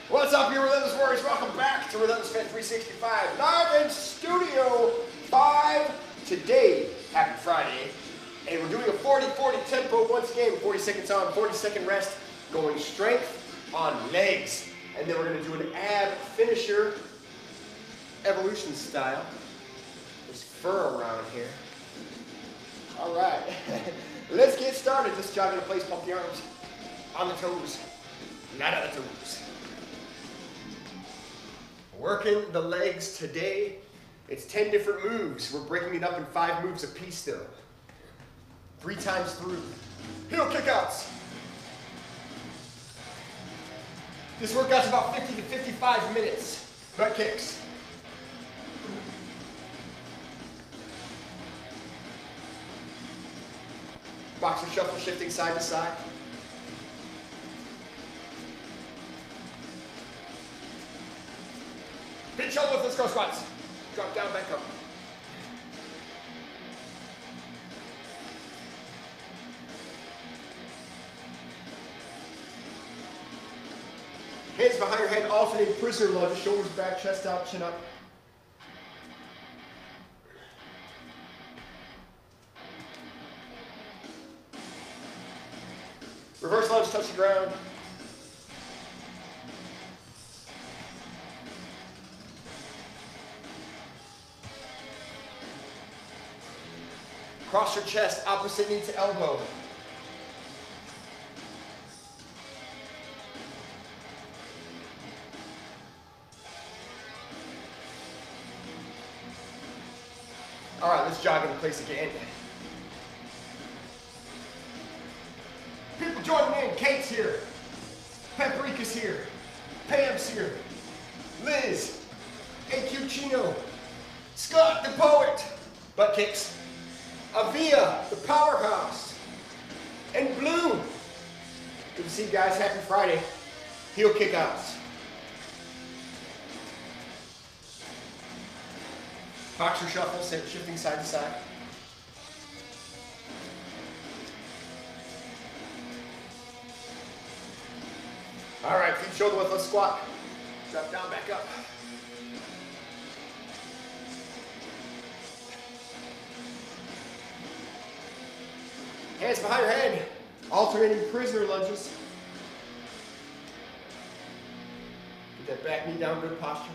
What's up, you Relentless Warriors? Welcome back to Relentless Fan 365, live in Studio 5 today. Happy Friday. And we're doing a 40-40 tempo once again, 40 seconds on, 40-second rest, going strength on legs. And then we're going to do an ab finisher, evolution style. There's fur around here. All right, let's get started. Just jog into place, pump the arms on the toes, not on the toes. Working the legs today. It's 10 different moves. We're breaking it up in 5 moves apiece though. 3 times through. Heel kickouts. This workout's about 50 to 55 minutes. Butt kicks. Boxer shuffle, shifting side to side. Big shoulder lift, let's go squats. Drop down, back up. Hands behind your head, alternating prisoner lunge, shoulders back, chest out, chin up. Reverse lunge, touch the ground. Cross your chest, opposite knee to elbow. All right, let's jog into place again. People joining in, Kate's here, Paprika's here, Pam's here, Liz, AQ Chino, Scott the poet, butt kicks, Avia, the powerhouse, and Blue. Good to see you guys, happy Friday. Heel kickouts. Boxer shuffle, shifting side to side. All right, feet shoulder width, let's squat. Drop down, back up. Hands behind your head, alternating prisoner lunges. Get that back knee down, good posture.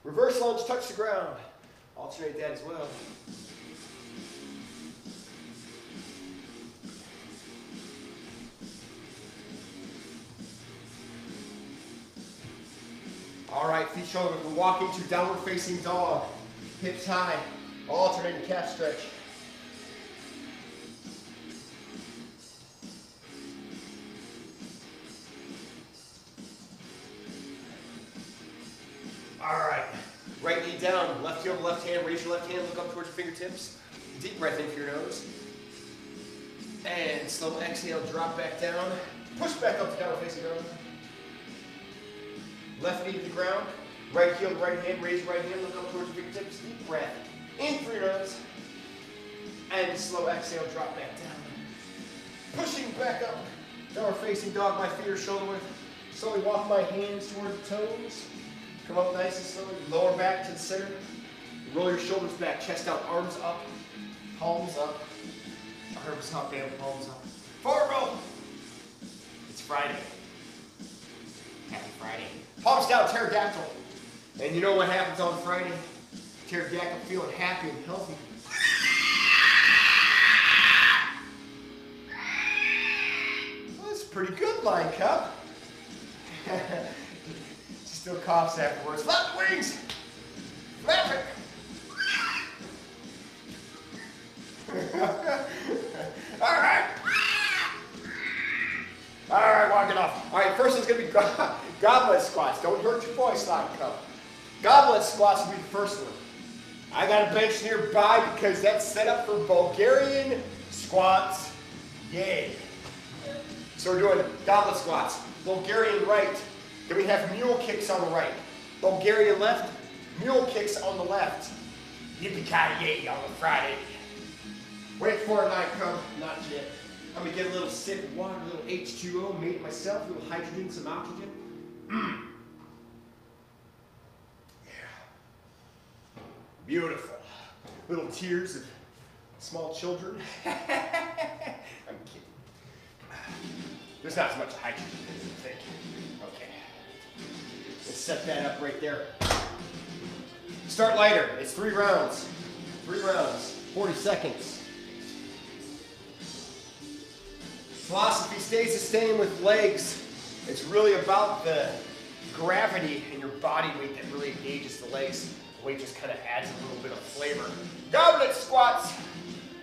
Reverse lunge, touch the ground. Alternate that as well. All right, feet shoulder, we're walking to downward facing dog. Hips high, alternating calf stretch. All right, right knee down, left heel, left hand, raise your left hand, look up towards your fingertips. Deep breath in through your nose. And slow exhale, drop back down. Push back up to downward facing dog. Left knee to the ground. Right heel, right hand, raise your right hand, look up towards your fingertips. Deep breath in through your nose. And slow exhale, drop back down. Pushing back up. Downward facing dog, my feet are shoulder width. Slowly walk my hands toward the toes. Come up nice and slowly. Lower back to the center. Roll your shoulders back, chest out, arms up, palms up. Arms up and palms up. Forward roll. It's Friday. Happy Friday. Palms down, pterodactyl. And you know what happens on Friday? Pterodactyl feeling happy and healthy. Well, that's a pretty good line, Cup. Still coughs afterwards. Flap the wings! Flap it! All right. All right, walk it off. All right, first one's going to be goblet squats. Don't hurt your voice line, Cup. Goblet squats will be the first one. I got a bench nearby because that's set up for Bulgarian squats. Yay. So we're doing goblet squats. Bulgarian right. Then we have mule kicks on the right. Bulgarian left, mule kicks on the left. Yippee-ki-yay on a Friday. Wait for it, night come. Not yet. I'm gonna get a little sip of water, a little H2O, made it myself, a little hydrogen, some oxygen. Yeah. Beautiful. Little tears of small children. I'm kidding. There's not as much hydrogen as you think. Okay. Let's set that up right there. Start lighter. It's 3 rounds. 3 rounds. 40 seconds. Philosophy stays the same with legs. It's really about the gravity in your body weight that really engages the legs. The weight just kind of adds a little bit of flavor. Goblet squats.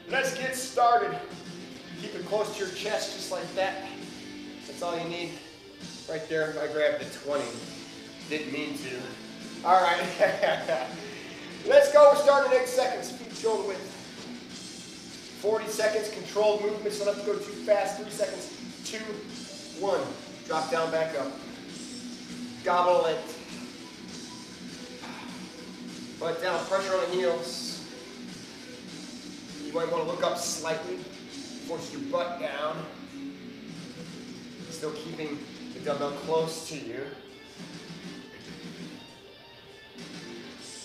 Let's get started. Keep it close to your chest just like that. That's all you need. Right there, I grabbed the 20. Didn't mean to. All right. Let's go. We're starting in 8 seconds. Feet shoulder width. 40 seconds. Controlled movements. Don't have to go too fast. 3 seconds. 2, 1. Drop down, back up. Gobble it. Butt down. Pressure on the heels. You might want to look up slightly. Force your butt down. Still keeping the dumbbell close to you.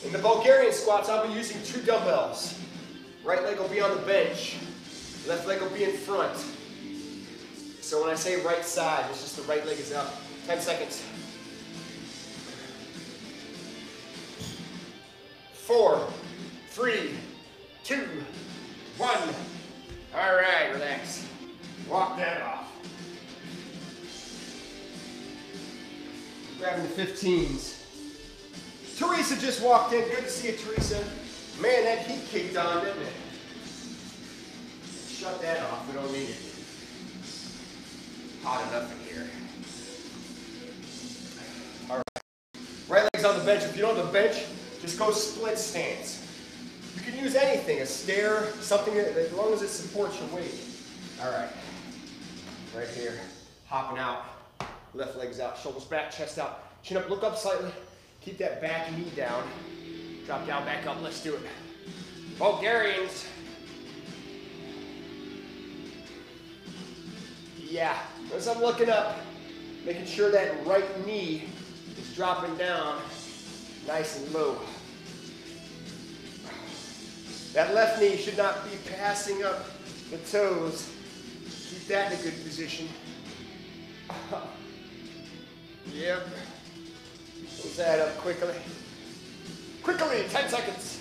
In the Bulgarian squats, I'll be using 2 dumbbells. Right leg will be on the bench. Left leg will be in front. So when I say right side, it's just the right leg is up. 10 seconds. 4, 3, 2, 1. All right, relax. Walk that off. Grabbing the 15s. Teresa just walked in. Good to see you, Teresa. Man, that heat kicked on, didn't it? Shut that off. We don't need it. Hot enough in here. All right. Right leg's on the bench. If you don't have the bench, just go split stance. You can use anything, a stair, something that, as long as it supports your weight. All right. Right here. Hopping out. Left leg's out. Shoulders back, chest out. Chin up, look up slightly. Keep that back knee down. Drop down, back up. Let's do it. Bulgarians. Yeah. As I'm looking up, making sure that right knee is dropping down nice and low. That left knee should not be passing up the toes. Keep that in a good position. Yep. Close that up quickly. Quickly, 10 seconds.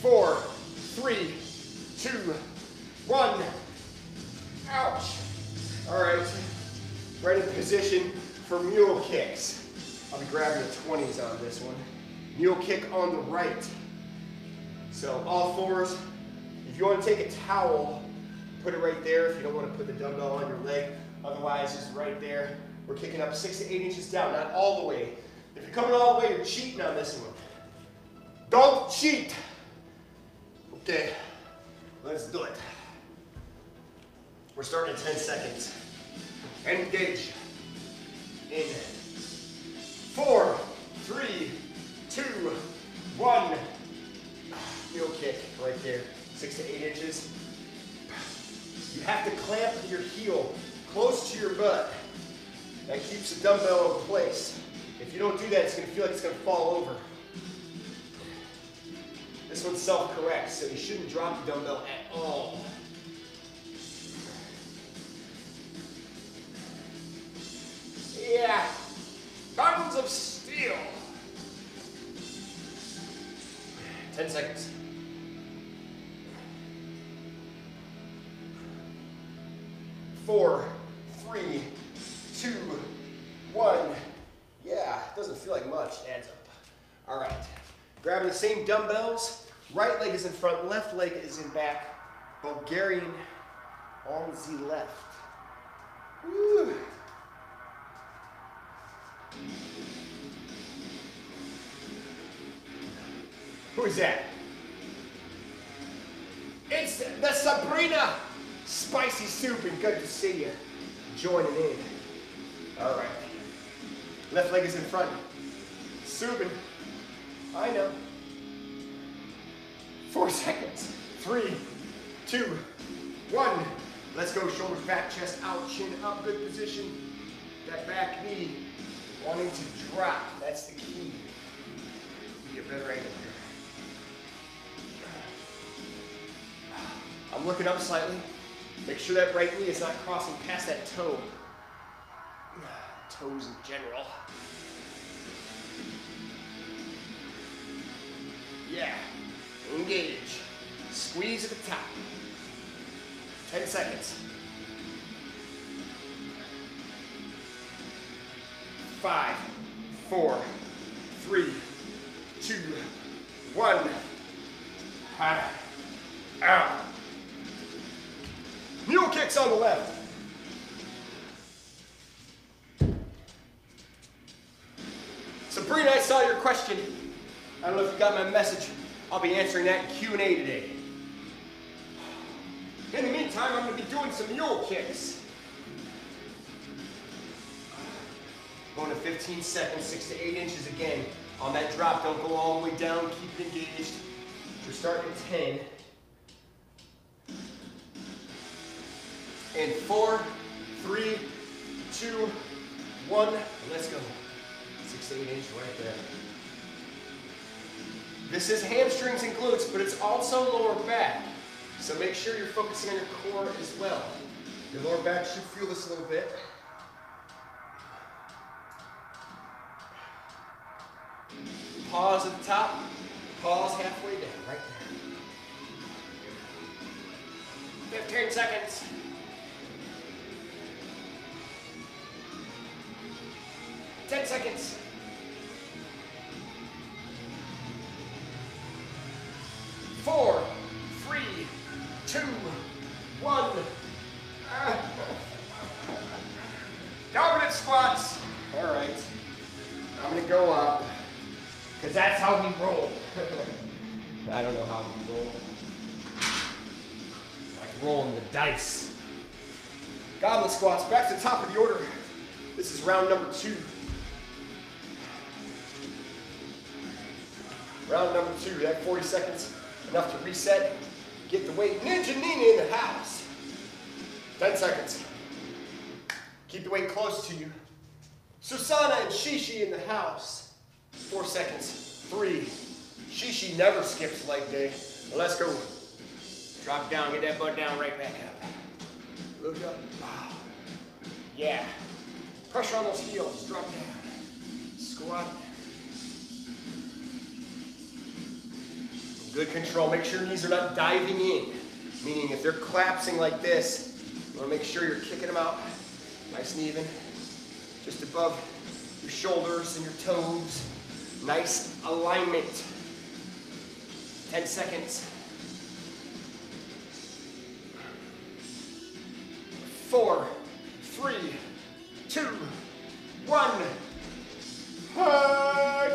4, 3, 2, 1. Ouch. All right. Right in position for mule kicks. I'll be grabbing the 20s on this one. Mule kick on the right. So all fours. If you want to take a towel, put it right there if you don't want to put the dumbbell on your leg. Otherwise, just right there. We're kicking up 6 to 8 inches down, not all the way. If you're coming all the way, you're cheating on this one. Don't cheat. Okay, let's do it. We're starting in 10 seconds. Engage. In 4, 3, 2, 1. Heel kick right there. 6 to 8 inches. You have to clamp your heel close to your butt. That keeps the dumbbell in place. If you don't do that, it's going to feel like it's going to fall over. This one self-corrects, so you shouldn't drop the dumbbell at all. Yeah, tons of steel. 10 seconds. 4, 3, 2, 1. Yeah, doesn't feel like much, adds up. All right, grabbing the same dumbbells. Right leg is in front, left leg is in back. Bulgarian on the left. Woo. Who is that? It's the Sabrina Spicy Soup, and good to see you joining in. All right. Left leg is in front. Subin. I know. 4 seconds. 3, 2, 1. Let's go. Shoulders back, chest out, chin up. Good position. That back knee wanting to drop. That's the key. Get a better angle here. I'm looking up slightly. Make sure that right knee is not crossing past that toe. Toes in general. Yeah. Engage. Squeeze at the top. 10 seconds. 5, 4, 3, 2, 1. Out. Mule kicks on the left. Sabrina, I saw your question. I don't know if you got my message. I'll be answering that in Q&A today. In the meantime, I'm going to be doing some mule kicks. Going to 15 seconds, 6 to 8 inches again. On that drop, don't go all the way down. Keep it engaged. We're starting at 10. And 4, 3, 2, 1. Let's go. 6 to 8 inches right there. This is hamstrings and glutes, but it's also lower back. So make sure you're focusing on your core as well. Your lower back should feel this a little bit. Pause at the top. Pause halfway down, right there. 15 seconds. 10 seconds. 4, 3, 2, 1. Dominant squats. All right. I'm going to go up because that's how we roll. I don't know how we roll. Like rolling the dice. Goblet squats. Back to the top of the order. This is round number 2. Round number 2. That 40 seconds. Enough to reset, get the weight. Ninja Nina in the house. 10 seconds. Keep the weight close to you. Susana and Shishi in the house. 4 seconds. 3. Shishi never skips leg day. Let's go. Drop down, get that butt down, right back up. Look up. Yeah. Pressure on those heels. Drop down. Squat. Good control. Make sure your knees are not diving in. Meaning if they're collapsing like this, you want to make sure you're kicking them out nice and even. Just above your shoulders and your toes. Nice alignment. 10 seconds. 4, 3, 2, 1.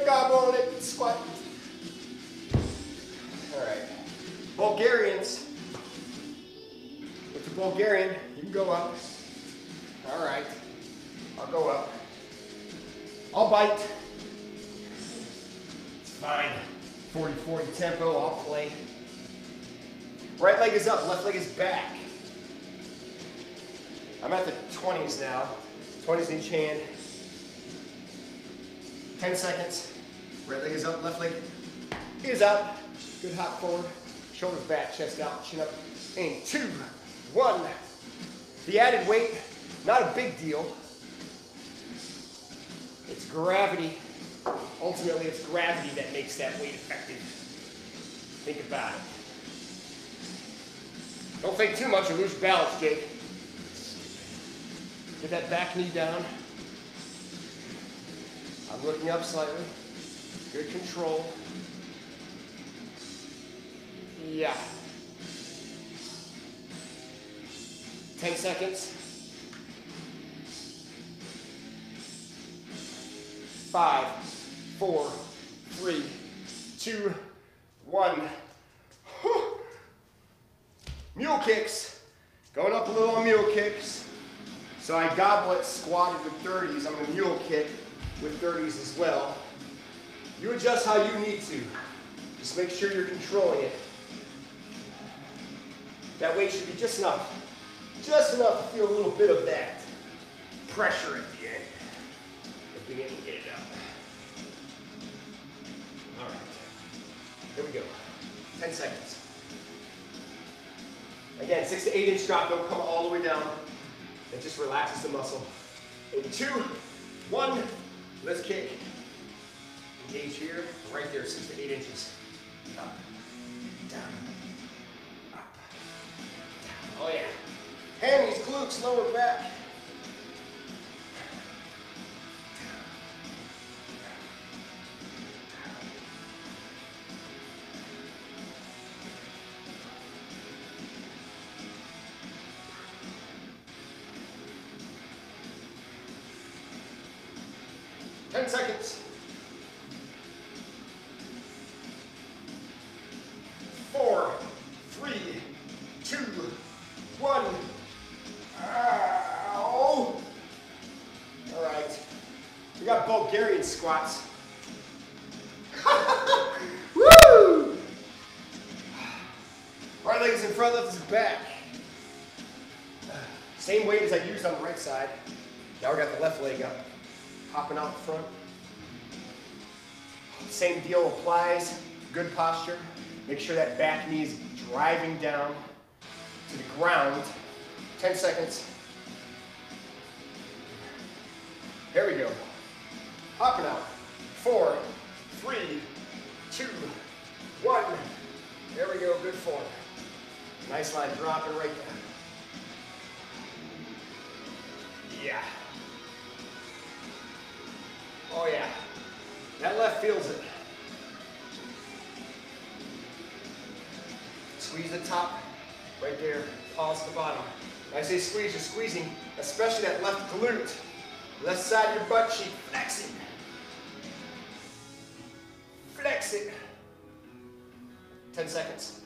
Gobble it. Squat. All right, Bulgarians. With the Bulgarian, you can go up. All right, I'll go up. I'll bite. It's fine. 40-40 tempo, I'll play. Right leg is up, left leg is back. I'm at the 20s now. 20s in each hand. 10 seconds. Right leg is up, left leg is up. Good hop forward, shoulders back, chest out, chin up, and 2, 1. The added weight, not a big deal. It's gravity. Ultimately, it's gravity that makes that weight effective. Think about it. Don't think too much or lose balance, Jake. Get that back knee down. I'm looking up slightly. Good control. Yeah. 10 seconds. 5, 4, 3, 2, 1. Mule kicks. Going up a little on mule kicks. So I goblet squatted with 30s. I'm going to mule kick with 30s as well. You adjust how you need to. Just make sure you're controlling it. That weight should be just enough to feel a little bit of that pressure at the end. At the beginning, get it out. All right, here we go. 10 seconds. Again, 6 to 8 inch drop. Don't come all the way down. It just relaxes the muscle. In 2, 1, let's kick. Engage here, right there, 6 to 8 inches. Up, down, up, down. Oh yeah. Hammies, glutes, lower back. 10 seconds. 4, 3, 2, 1. Ow. All right. We got Bulgarian squats. Woo! Right leg is in front, left is back. Same weight as I used on the right side. Now we got the left leg up. Hopping out front. Same deal applies. Good posture. Make sure that back knee is driving down to the ground. 10 seconds. There we go. Hopping out. 4, 3, 2, 1. There we go. Good form. Nice line. Dropping right down. Yeah. Oh yeah, that left feels it. Squeeze the top, right there, pause the bottom. When I say squeeze, you're squeezing, especially that left glute. Left side of your butt cheek, flex it. Flex it. 10 seconds.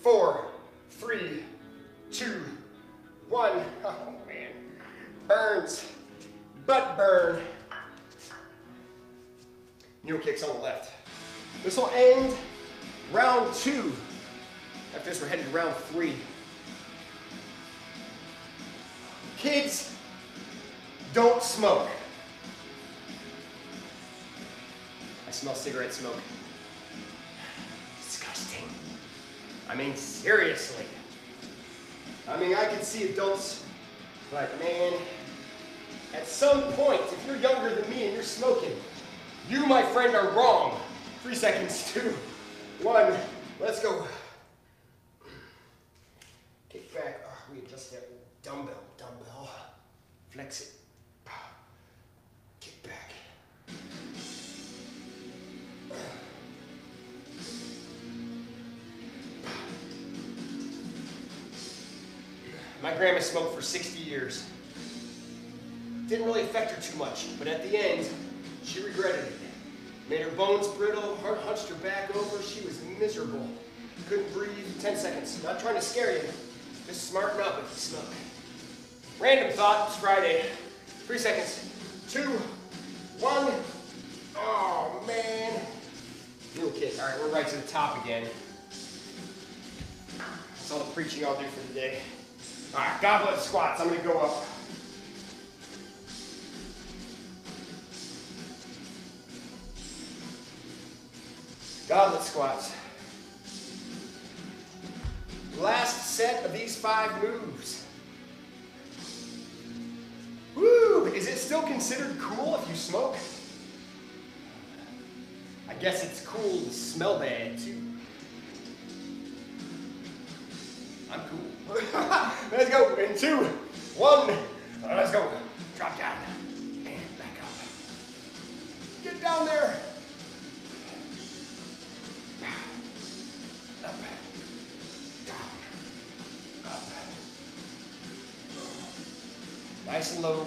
4, 3, 2, 1. Oh man. Burns. Butt burn. Mule kicks on the left. This will end round 2. After this, we're headed to round 3. Kids, don't smoke. I smell cigarette smoke. Disgusting. I mean, seriously. I mean, I can see adults, but man, at some point, if you're younger than me and you're smoking, you, my friend, are wrong. 3 seconds, 2, 1, let's go. Kick back, we adjust that dumbbell, flex it, kick back. My grandma smoked for 60 years. Didn't really affect her too much, but at the end, she regretted it. Made her bones brittle, hunched her back over, she was miserable. Couldn't breathe. 10 seconds. Not trying to scare you, just smarten up if you smoke. Random thought, it's Friday. 3 seconds. 2, 1. Oh man. Mule kick. All right, we're right to the top again. That's all the preaching I'll do for the day. All right, goblet squats. I'm going to go up. Goblet squats. Last set of these 5 moves. Woo! Is it still considered cool if you smoke? I guess it's cool to smell bad too. I'm cool. Let's go. In 2, 1. Let's go. Drop down. And back up. Get down there. Up. Down. Up. Nice and low.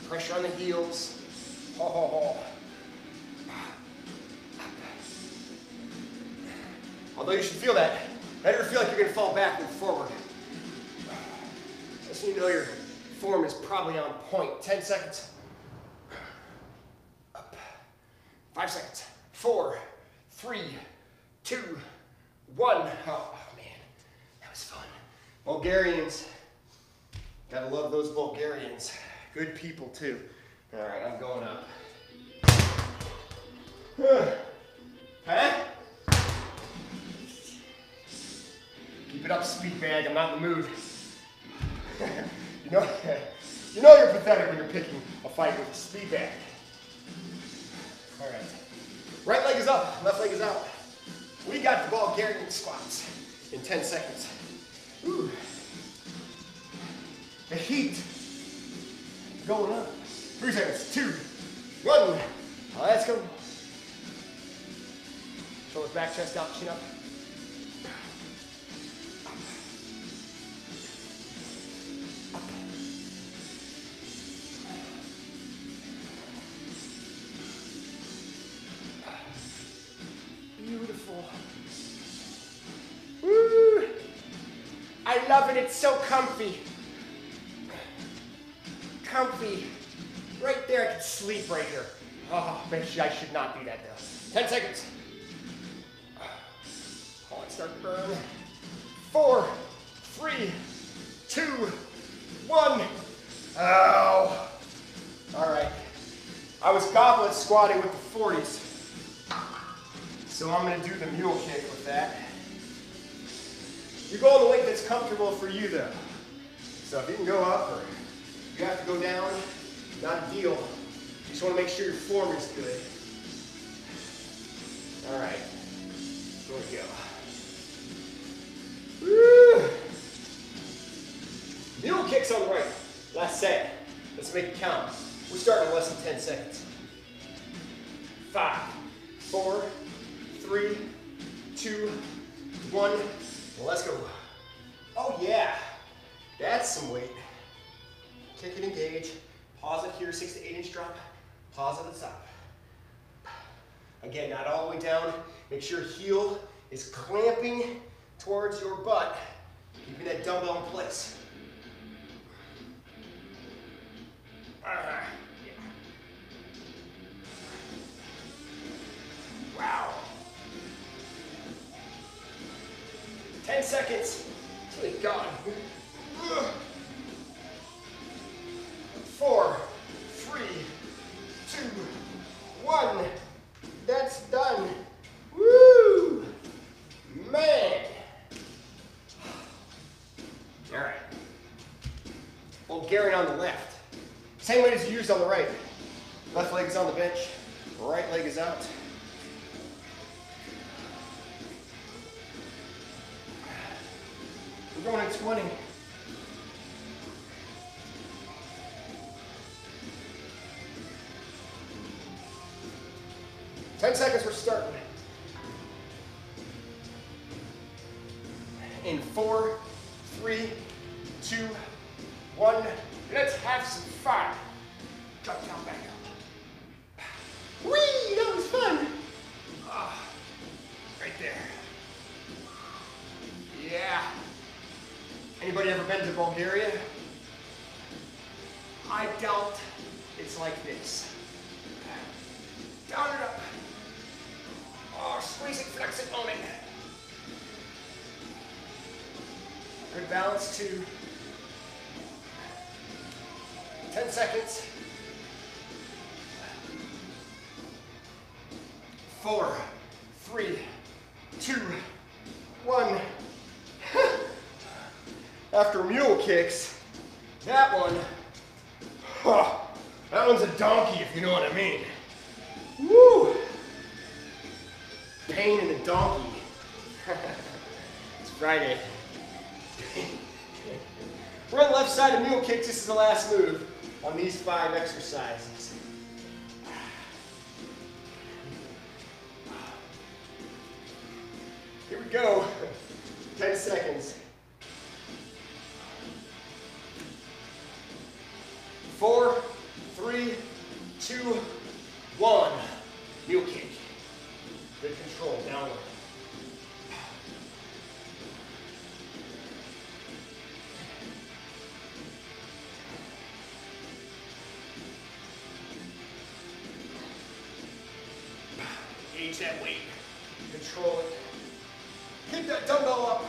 Pressure on the heels. Ho, ho, ho. Although you should feel that. Better feel like you're going to fall backward forward. Just so you know your form is probably on point. 10 seconds. Up. 5 seconds. 4, 3, 2, 1. Oh man, that was fun. Bulgarians. Gotta love those Bulgarians. Good people too. All right, I'm going up. Huh? Keep it up, speed bag. I'm not in the mood. you know you're pathetic when you're picking a fight with a speed bag. All right. Right leg is up, left leg is out. We got the Bulgarian squats in 10 seconds. Ooh. The heat going up. 3 seconds. 2, 1. Let's go. Shoulders back, chest out, chin up. Beautiful. Woo! I love it. It's so comfy. Comfy. Right there, I could sleep right here. Oh, but I should not do that though. 10 seconds. Oh, it started to burn. 4, 3, 2, 1. Oh. All right. I was goblet squatting with the 40s. So I'm going to do the mule kick with that. You go on the weight that's comfortable for you though. So if you can go up or you have to go down, not a deal. You just want to make sure your form is good. All right, here we go. Woo! Mule kicks on the right. Last set. Let's make it count. We're starting in less than 10 seconds. 5, 4, 3, 2, 1. Well, let's go. Oh yeah, that's some weight. Kick it, engage. Pause it here, 6 to 8 inch drop. Pause at the top. Again, not all the way down. Make sure heel is clamping towards your butt, keeping that dumbbell in place. Yeah. Wow. 10 seconds. Good God. 4, 3, 2, 1. That's done. Woo! Man. All right. Bulgarian on the left. Same weight as you used on the right. Left leg is on the bench. Right leg is out. We're going at 20. Seconds, we're starting. In 4, 3, 2, 1. Let's have some fun. Drop down, back up. Whee! That was fun. Right there. Yeah. Anybody ever been to Bulgaria? I doubt it's like this. Down and up. Oh, squeeze it, flex it, own it. Good balance too. 10 seconds. 4, 3, 2, 1. After mule kicks, that one, that one's a donkey if you know what I mean. Woo! Pain in the donkey. It's Friday. We're on the left side of mule kicks. This is the last move on these 5 exercises. Here we go. 10 seconds. 4, 3, 2, 1. Mule kick. Good control, downward. Engage that weight. Control it. Keep that dumbbell up.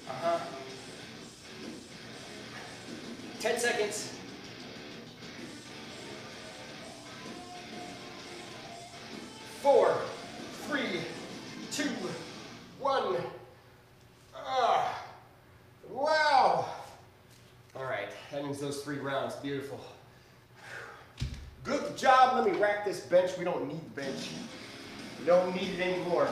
Uh-huh. 10 seconds. 4, 3, 2, 1. Wow. All right, that means those 3 rounds. Beautiful. Good job. Let me rack this bench. We don't need the bench. We don't need it anymore.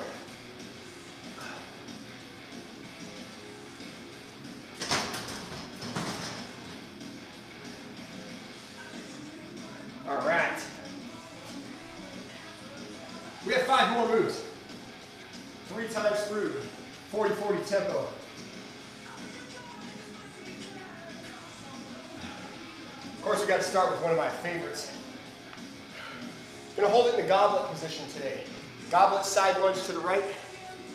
All right. We have 5 more moves. 3 times through. 40-40 tempo. Of course, we got to start with one of my favorites. I'm going to hold it in the goblet position today. Goblet side lunge to the right.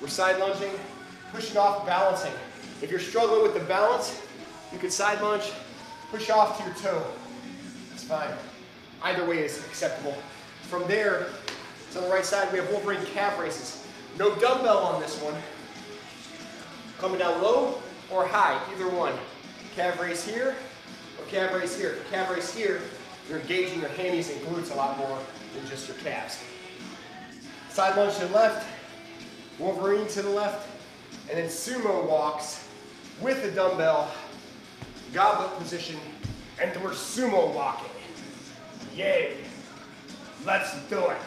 We're side lunging, pushing off, balancing. If you're struggling with the balance, you can side lunge, push off to your toe. It's fine. Either way is acceptable. From there, to the right side, we have Wolverine calf raises. No dumbbell on this one. Coming down low or high, either one. Calf raise here or calf raise here. For calf raise here, you're engaging your hammies and glutes a lot more than just your calves. Side lunge to the left, Wolverine to the left, and then sumo walks with the dumbbell, goblet position, and we're sumo walking. Yay! Let's do it.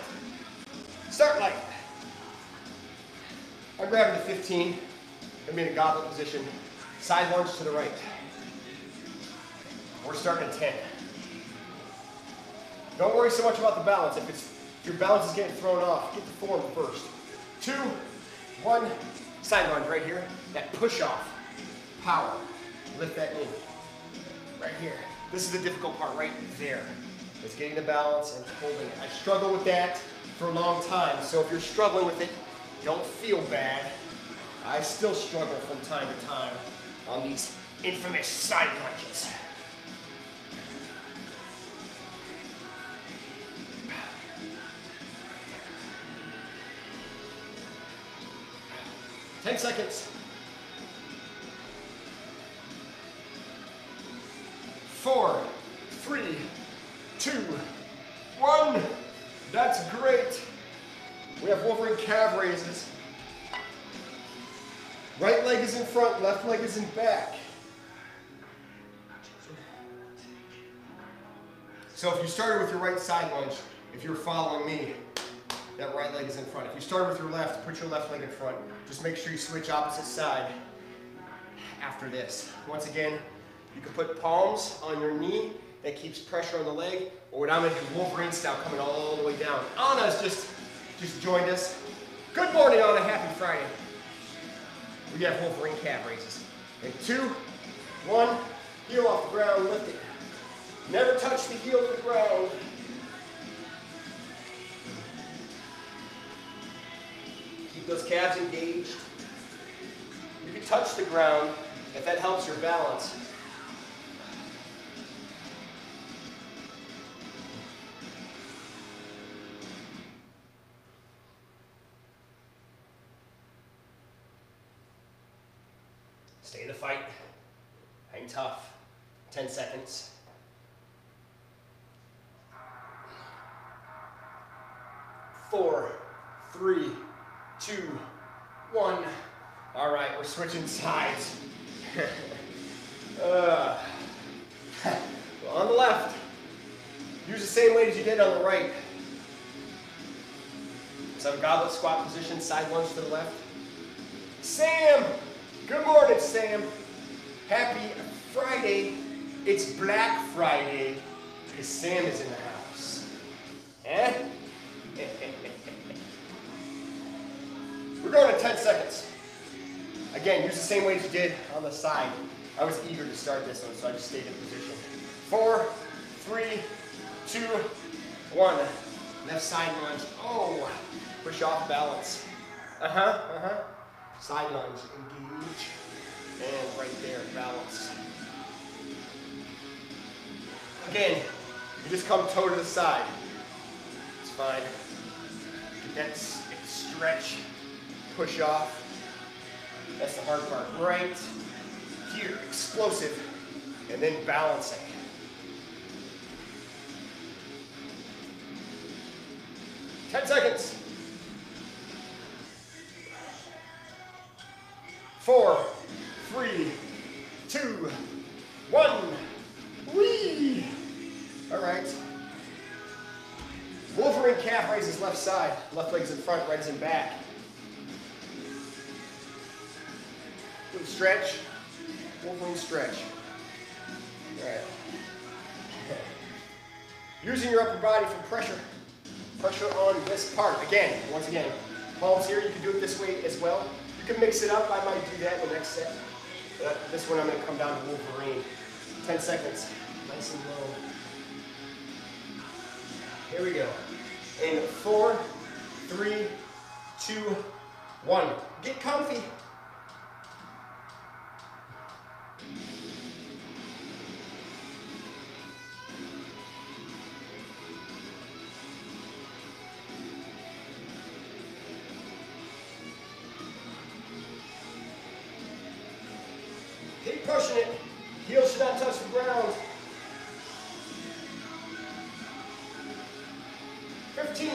Start light. I'm grabbing to 15. I'm in a goblet position. Side lunge to the right. We're starting at 10. Don't worry so much about the balance. If your balance is getting thrown off, get the form first. 2, 1, side lunge right here. That push off. Power. Lift that knee. Right here. This is the difficult part right there. It's getting the balance and holding it. I struggle with that for a long time, so if you're struggling with it, don't feel bad. I still struggle from time to time on these infamous side lunges. Ten seconds. 4, 3, 2, 1. That's great. We have Wolverine calf raises. Right leg is in front, left leg is in back. So if you started with your right side lunge, if you're following me, that right leg is in front. If you started with your left, put your left leg in front. Just make sure you switch opposite side after this. Once again, you can put palms on your knee. That keeps pressure on the leg. Or what I'm going to do, Wolverine style, coming all the way down. Anna's just joined us. Good morning, Anna. Happy Friday. We have Wolverine calf raises. And 2, 1, heel off the ground, lift it. Never touch the heel to the ground. Keep those calves engaged. You can touch the ground if that helps your balance. Stay in the fight. Hang tough. 10 seconds. 4, 3, 2, 1. All right, we're switching sides. Well, on the left, use the same weight as you did on the right. So goblet squat position, side lunge to the left. Sam! Good morning, Sam. Happy Friday. It's Black Friday because Sam is in the house. Eh? We're going to 10 seconds. Again, use the same weight you did on the side. I was eager to start this one, so I just stayed in position. 4, 3, 2, 1. Left side lunge. Oh, push off balance. Side lunge, engage, and right there, balance. Again, you just come toe to the side. fine. Get that stretch, push off. That's the hard part. Right here, explosive, and then balancing. Ten seconds. 4, 3, 2, 1. Whee! All right. Wolverine calf raises left side. Left leg's in front, right is in back. Little stretch. Wolverine stretch. All right. Using your upper body for pressure. Pressure on this part. Again, once again, palms here. You can do it this way as well. You can mix it up. I might do that in the next set. This one I'm going to come down to Wolverine. 10 seconds. Nice and low. Here we go. In 4, 3, 2, 1. Get comfy. Keep pushing it. Heels should not touch the ground. 15.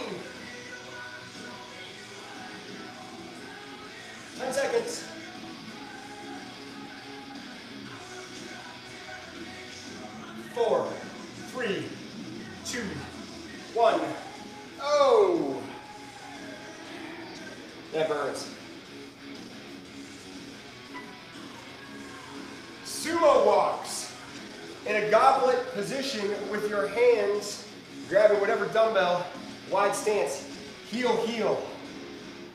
10 seconds. 4, 3, 2, 1. Oh! That burns. Sumo walks. In a goblet position with your hands grabbing whatever dumbbell, wide stance, heel, heel.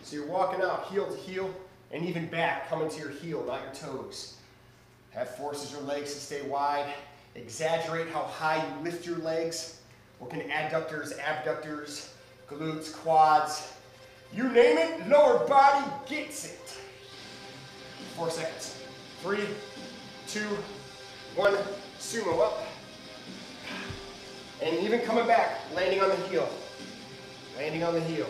So you're walking out heel to heel and even back, coming to your heel, not your toes. Have forces your legs to stay wide. Exaggerate how high you lift your legs. Working adductors, abductors, glutes, quads. You name it, lower body gets it. 4 seconds. 3, 2, 1. Sumo up. And even coming back, landing on the heel. Landing on the heel.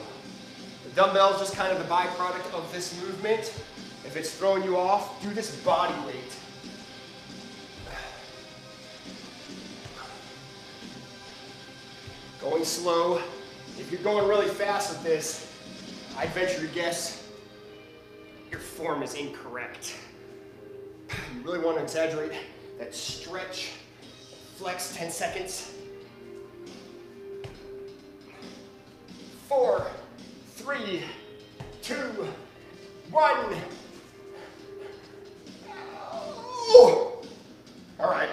The dumbbell is just kind of the byproduct of this movement. If it's throwing you off, do this body weight. Going slow. If you're going really fast with this, I'd venture to guess your form is incorrect. You really want to exaggerate that stretch, flex, 10 seconds. 4, 3, 2, 1. Oh. All right.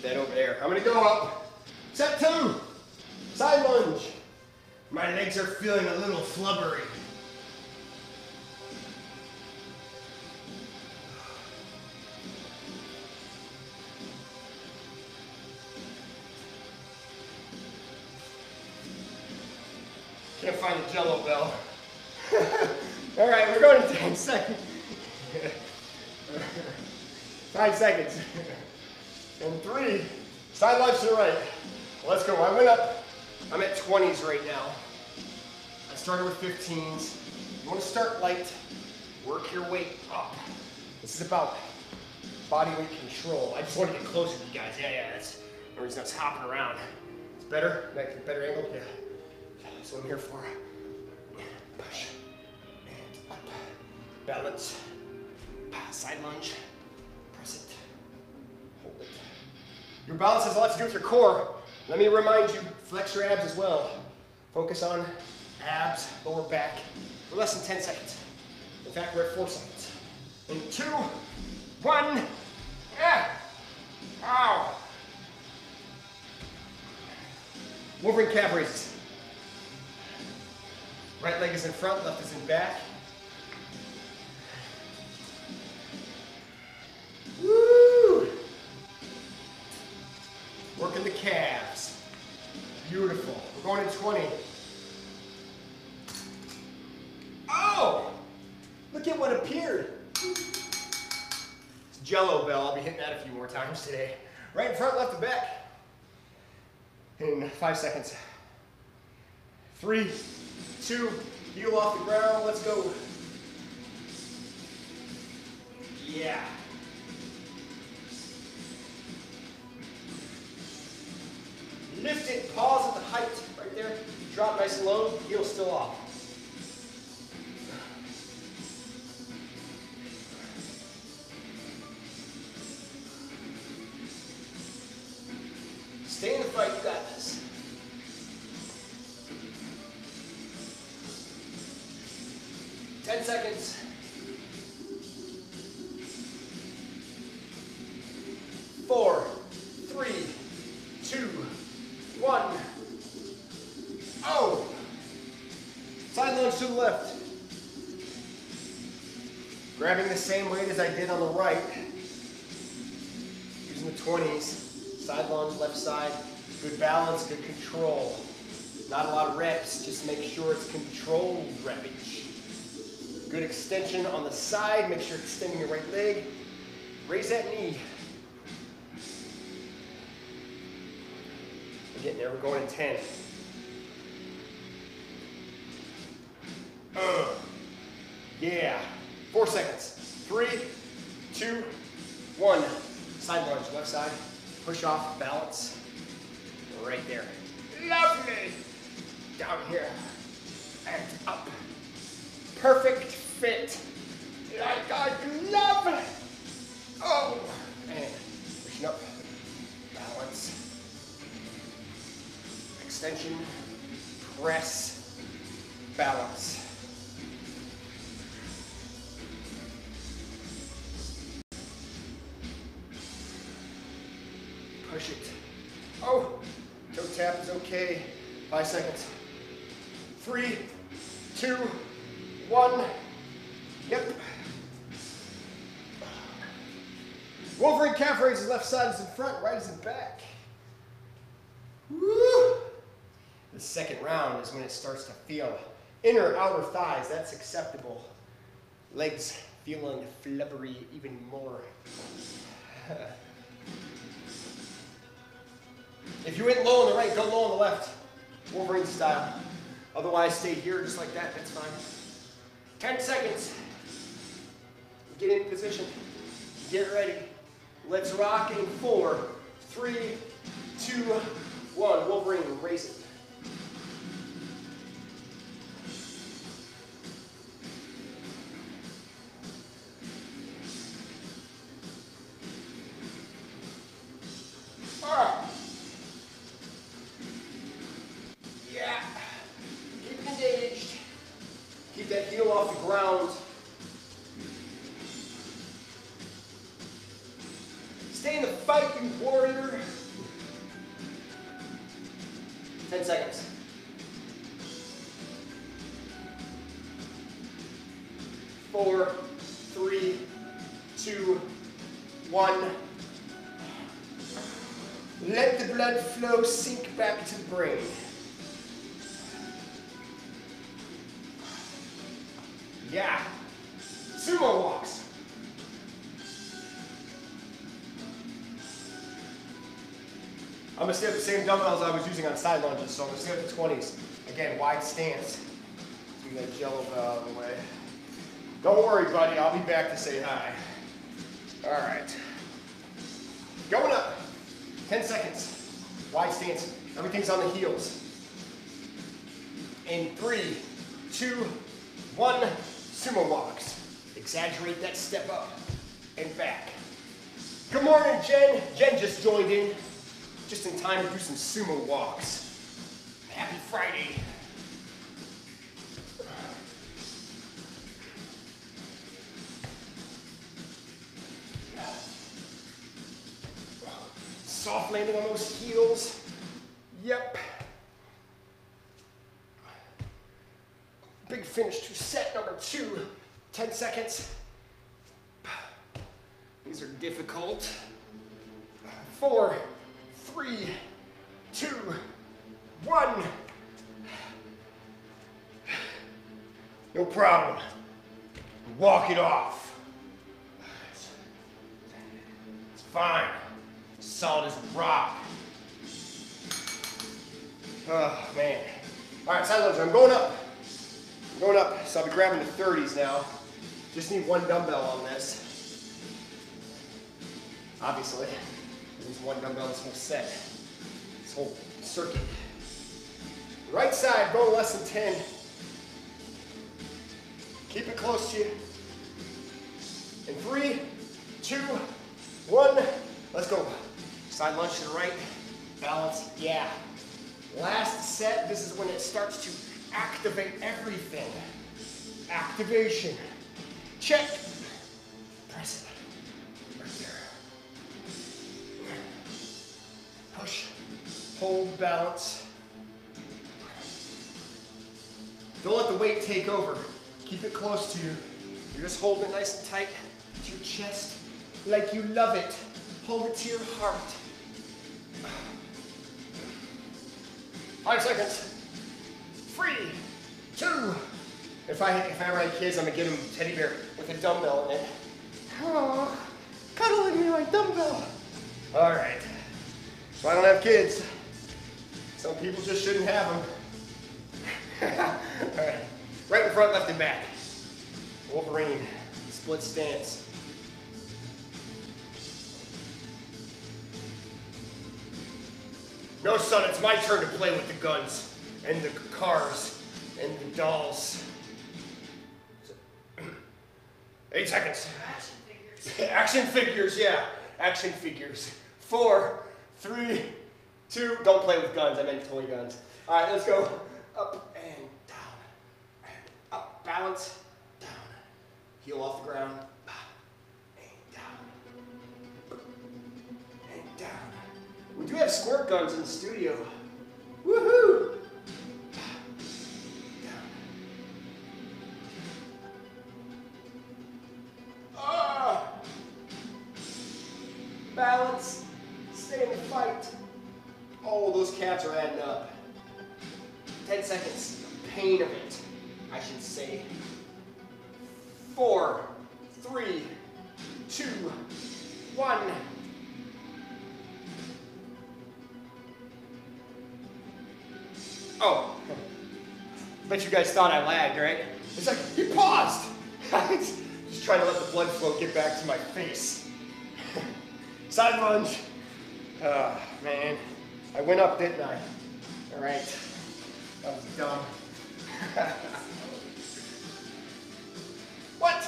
Then over there. I'm going to go up. Set 2. Side lunge. My legs are feeling a little flubbery. Can't find the Jello bell. All right, we're going to 10 seconds. 5 seconds. And 3. Side lunge to the right. Let's go. I went up. I'm at 20s right now. I started with 15s. You want to start light. Work your way up. This is about body weight control. I just want to get closer to you guys. Yeah, that's the reason I was hopping around. It's better? Better angle? Yeah. That's what I'm here for. Push. And up. Balance. Side lunge. Press it. Hold it. Your balance has a lot to do with your core. Let me remind you, flex your abs as well. Focus on abs, lower back. We're less than 10 seconds. In fact, we're at 4 seconds. In 2, 1. Yeah. Ow. Wolverine calf raises. Right leg is in front, left is in back. Woo! Working the calves. Beautiful. We're going to 20. Oh! Look at what appeared. It's Jello bell. I'll be hitting that a few more times today. Right in front, left and back. in 5 seconds. 3, 2, heel off the ground, let's go. Yeah. Lift it, pause at the height, right there. Drop nice and low, heel still off. Stay in the fight, you got this. Ten seconds. 4, 3, 2, 1. Oh! Side lunge to the left. Grabbing the same weight as I did on the right. Using the 20s. Side lunge, left side. Good balance, good control. Not a lot of reps, just make sure it's controlled reppage. Good extension on the side. Make sure you're extending your right leg. Raise that knee. We're getting there, we're going in 10. Yeah. 4 seconds. 3, 2, 1. Side lunge, left side. Push off, balance. Right there. Lovely. Down here. And up. Perfect fit. Like I love it. Oh. And pushing up. Balance. Extension. Press. Balance. Push it. Oh, toe tap is okay. 5 seconds. 3, 2, 1. Yep. Wolverine calf raises. Left side is in front, right is in back. Woo! The second round is when it starts to feel inner, outer thighs. That's acceptable. Legs feeling flubbery even more. If you went low on the right, go low on the left. Wolverine style. Otherwise, stay here just like that. That's fine. 10 seconds. Get in position. Get ready. Let's rock in 4, 3, 2, 1. Wolverine, raise it. Keep that heel off the ground. Stay in the fight, you warrior. 10 seconds. 4, 3, 2, 1. Let the blood flow sink back to the brain. Yeah. Sumo walks. I'm going to stay with the same dumbbells I was using on side lunges, so I'm going to stay with the 20s. Again, wide stance. Move that jello bell out of the way. Don't worry, buddy. I'll be back to say hi. All right. Going up. 10 seconds. Wide stance. Everything's on the heels. In 3, 2, 1. Sumo walks. Exaggerate that step up and back. Good morning, Jen. Jen just joined in. Just in time to do some sumo walks. Happy Friday. Soft landing on those heels. Yep. Big finish to set number 2. 10 seconds. These are difficult. 4, 3, 2, 1. No problem. Walk it off. It's fine. Solid as a rock. Oh, man. All right, side lunge. I'm going up. I'm going up. So I'll be grabbing the 30s now. Just need one dumbbell on this. Obviously. There's one dumbbell this whole set. This whole circuit. Right side, going less than 10. Keep it close to you. In 3, 2, 1. Let's go. Side lunge to the right. Balance. Yeah. Last set, this is when it starts to activate everything. Activation. Check. Press it. Right there. Push. Hold. Balance. Don't let the weight take over. Keep it close to you. You're just holding it nice and tight to your chest like you love it. Hold it to your heart. 5 seconds. 3, 2. If I ever had kids, I'm gonna get them a teddy bear with a dumbbell in it. Oh, cuddling me like dumbbell. All right. So I don't have kids. Some people just shouldn't have them. All right. Right in front, left and back. Wolverine. Split stance. No, son, it's my turn to play with the guns and the cars and the dolls. 8 seconds. Action figures. Action figures, yeah. Action figures. 4, 3, 2. Don't play with guns. I meant toy guns. All right, let's go. Up and down. And up. Balance. Down. Heel off the ground. And down. And down. We do have squirt guns in the studio. Woohoo! Down. Balance. Stay in the fight. Oh, those calves are adding up. 10 seconds. Pain of it, I should say. 4, 3, 2, 1. Oh, bet you guys thought I lagged, right? It's like, he paused. Just trying to let the blood flow get back to my face. Side lunge. Man, I went up, didn't I? All right, that was dumb. What?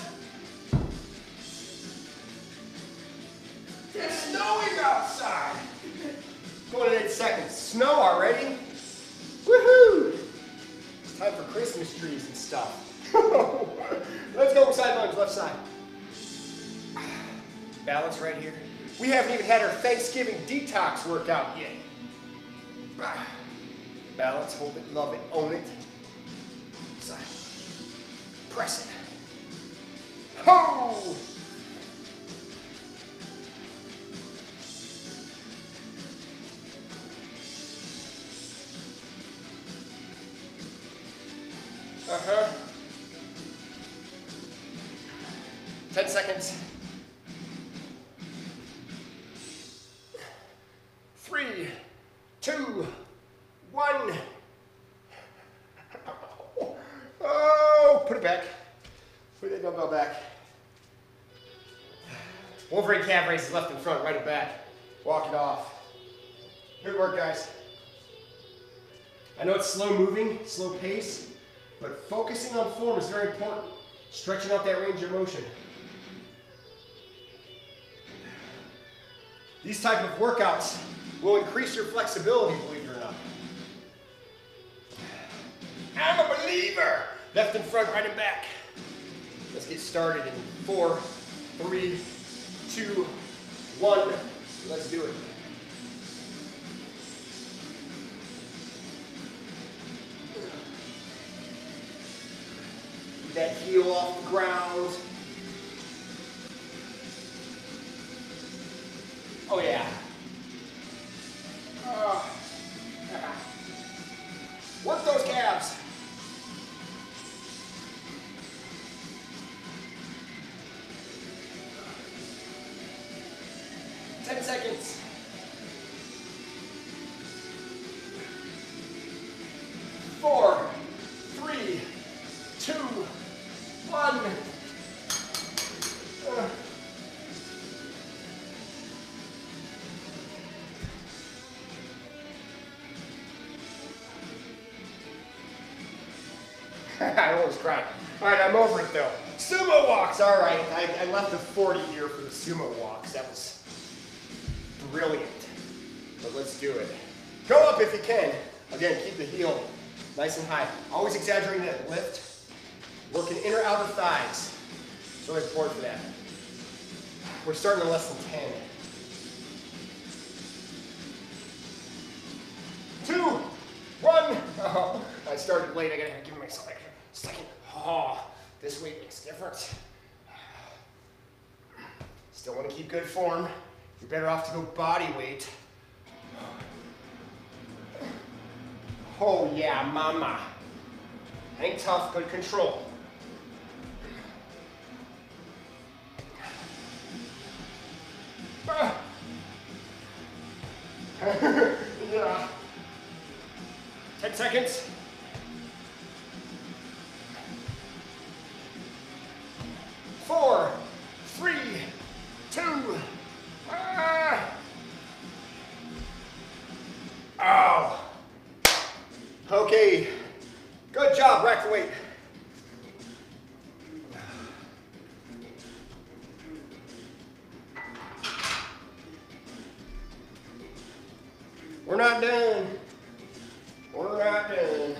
It's snowing outside. Going in 8 seconds. Snow already? Woohoo! It's time for Christmas trees and stuff. Let's go side lunge, left side. Balance right here. We haven't even had our Thanksgiving detox workout yet. Balance, hold it, love it, own it. Side. Press it. Ho! Uh-huh. 10 seconds. 3, 2, 1. Oh, put it back. Put that dumbbell back. Wolverine calf raises left and front, right and back. Walk it off. Good work, guys. I know it's slow moving, slow pace, but focusing on form is very important. Stretching out that range of motion. These type of workouts will increase your flexibility, believe it or not. I'm a believer. Left and front, right and back. Let's get started in 4, 3, 2, 1. Let's do it. Get that heel off the ground. Oh yeah. Work those calves. That was crying. All right, I'm over it though. Sumo walks, all right. I left a 40 here for the sumo walks. That was brilliant. But let's do it. Go up if you can. Again, keep the heel nice and high. Always exaggerating that lift. Working inner outer thighs. It's really important for that. We're starting in less than 10. 2, 1. Oh, I started late. I gotta give myself a second. Oh, this weight makes a difference. Still want to keep good form. You're better off to go body weight. Oh yeah, mama. Hang tough, good control. Yeah. 10 seconds. 4, 3, 2. Oh. Okay. Good job. Rack the weight. We're not done. We're not done.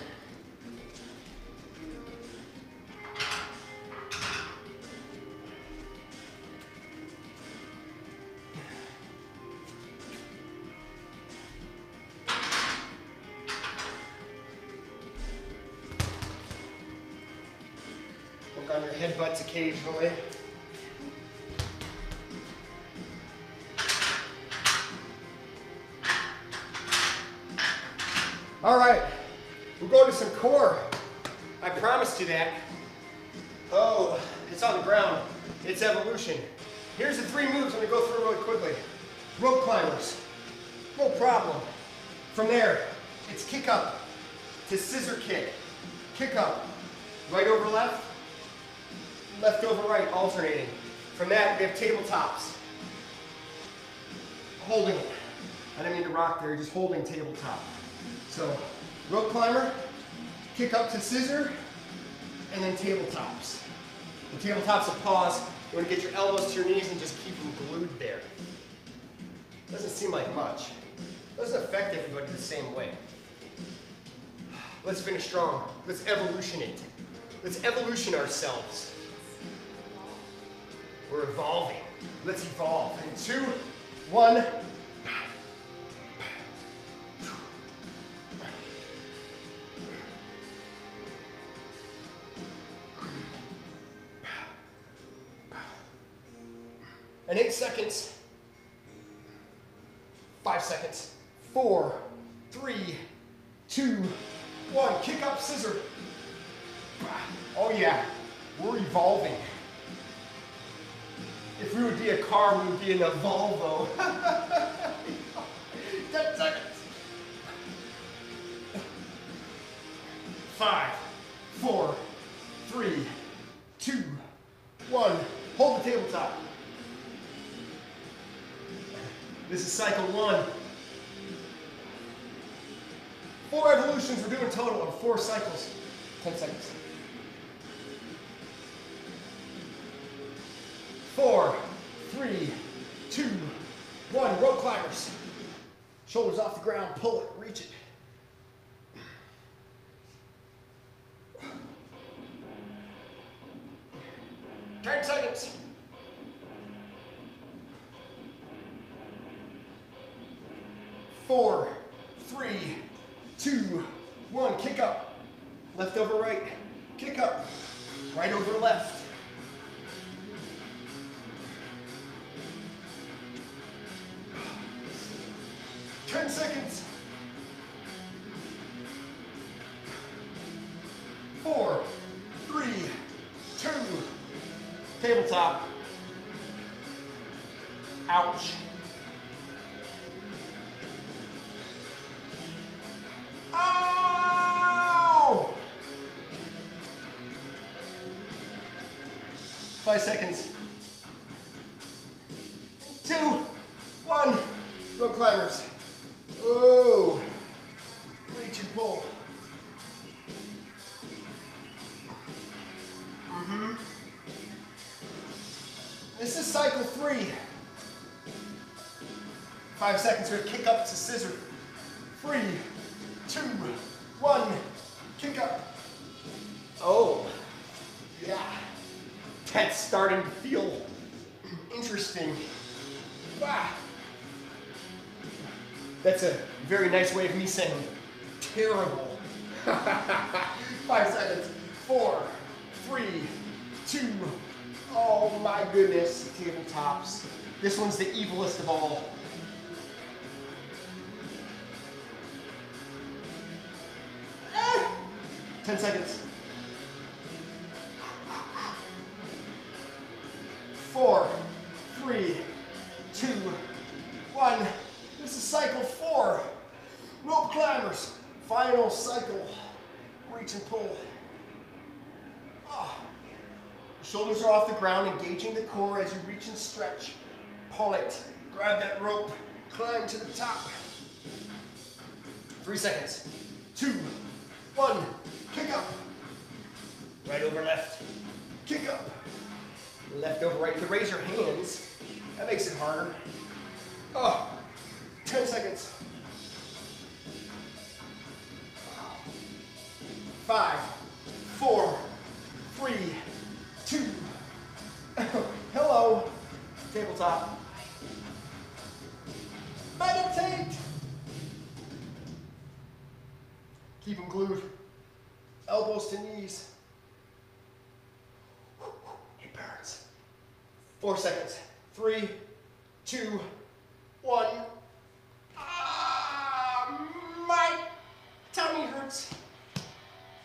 Work on your headbutts occasionally. All right, we'll go to some core. I promised you that. Oh, it's on the ground. It's evolution. Here's the 3 moves I'm gonna go through really quickly. Rope climbers, no problem. From there, it's kick up to scissor kick. Kick up, right over left, left over right, alternating. From that, we have tabletops. Holding it. I didn't mean to rock there, just holding tabletop. So, rope climber, kick up to scissor, and then tabletops. The tabletop's a pause. You want to get your elbows to your knees and just keep them glued there. Doesn't seem like much. Doesn't affect everybody the same way. Let's finish strong. Let's evolutionate. Let's evolution ourselves. We're evolving. Let's evolve. In 2, 1. And 8 seconds, 5 seconds, 4, 3, 2, 1. Kick up, scissor. Oh yeah, we're evolving. If we would be a car, we would be in a Volvo. 10 seconds. 5, 4, 3, 2, 1. Hold the tabletop. This is cycle 1. 4 evolutions we're doing total of 4 cycles. 10 seconds. 4, 3, 2, 1. Rope climbers. Shoulders off the ground, pull it, reach it. Ten seconds. 4, 3, 2, 1. Kick up. Left over right. Kick up. Right over left. Ten seconds. 4, 3, 2. Tabletop. Ouch. Oh! 5 seconds. 2, 1. Rope climbers. Oh! Reach and pull. cycle 3. 5 seconds here, kick up to scissor. 3, 2, 1, kick up. Oh, yeah. That's starting to feel interesting. Wow. That's a very nice way of me saying terrible. 5 seconds. 4, 3, 2. Oh my goodness, tabletops. This one's the evilest of all. Ah. 10 seconds. 4, 3, 2, 1. This is cycle 4. Rope climbers. Final cycle. Reach and pull. Oh. Shoulders are off the ground, engaging the core as you reach and stretch. Pull it. Grab that rope. Climb to the top. 3 seconds. 2, 1. Kick up. Right over left. Kick up. Left over right. You can raise your hands. That makes it harder. Oh. 10 seconds. 5, 4, 3, 2. Hello. Tabletop. Meditate. Keep them glued. Elbows to knees. It burns. 4 seconds. 3, 2, 1. My tummy hurts.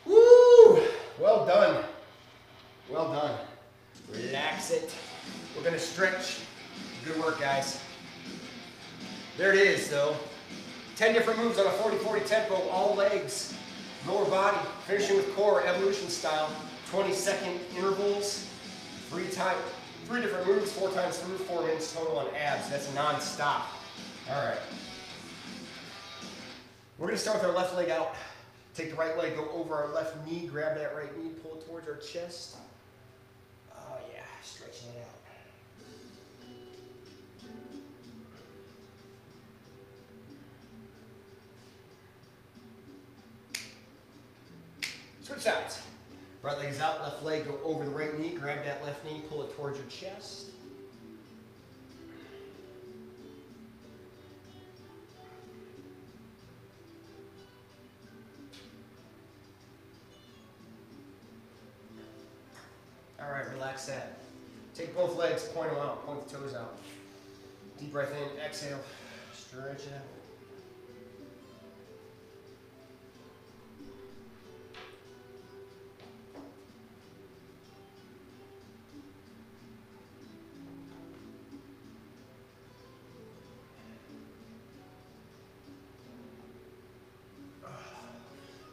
Woo! Well done. Well done. Relax it. We're going to stretch. Good work, guys. There it is, though. 10 different moves on a 40-40 tempo, all legs, lower body, finishing with core, evolution style. 20-second intervals, 3 different moves, 4 times through, 4 minutes total on abs. That's non-stop. All right. We're going to start with our left leg out. Take the right leg, go over our left knee, grab that right knee, pull it towards our chest. Oh yeah, stretching it out. Switch sides. Right leg is out, left leg, go over the right knee, grab that left knee, pull it towards your chest. All right, relax that. Take both legs, point them out, point the toes out. Deep breath in, exhale, stretch it out.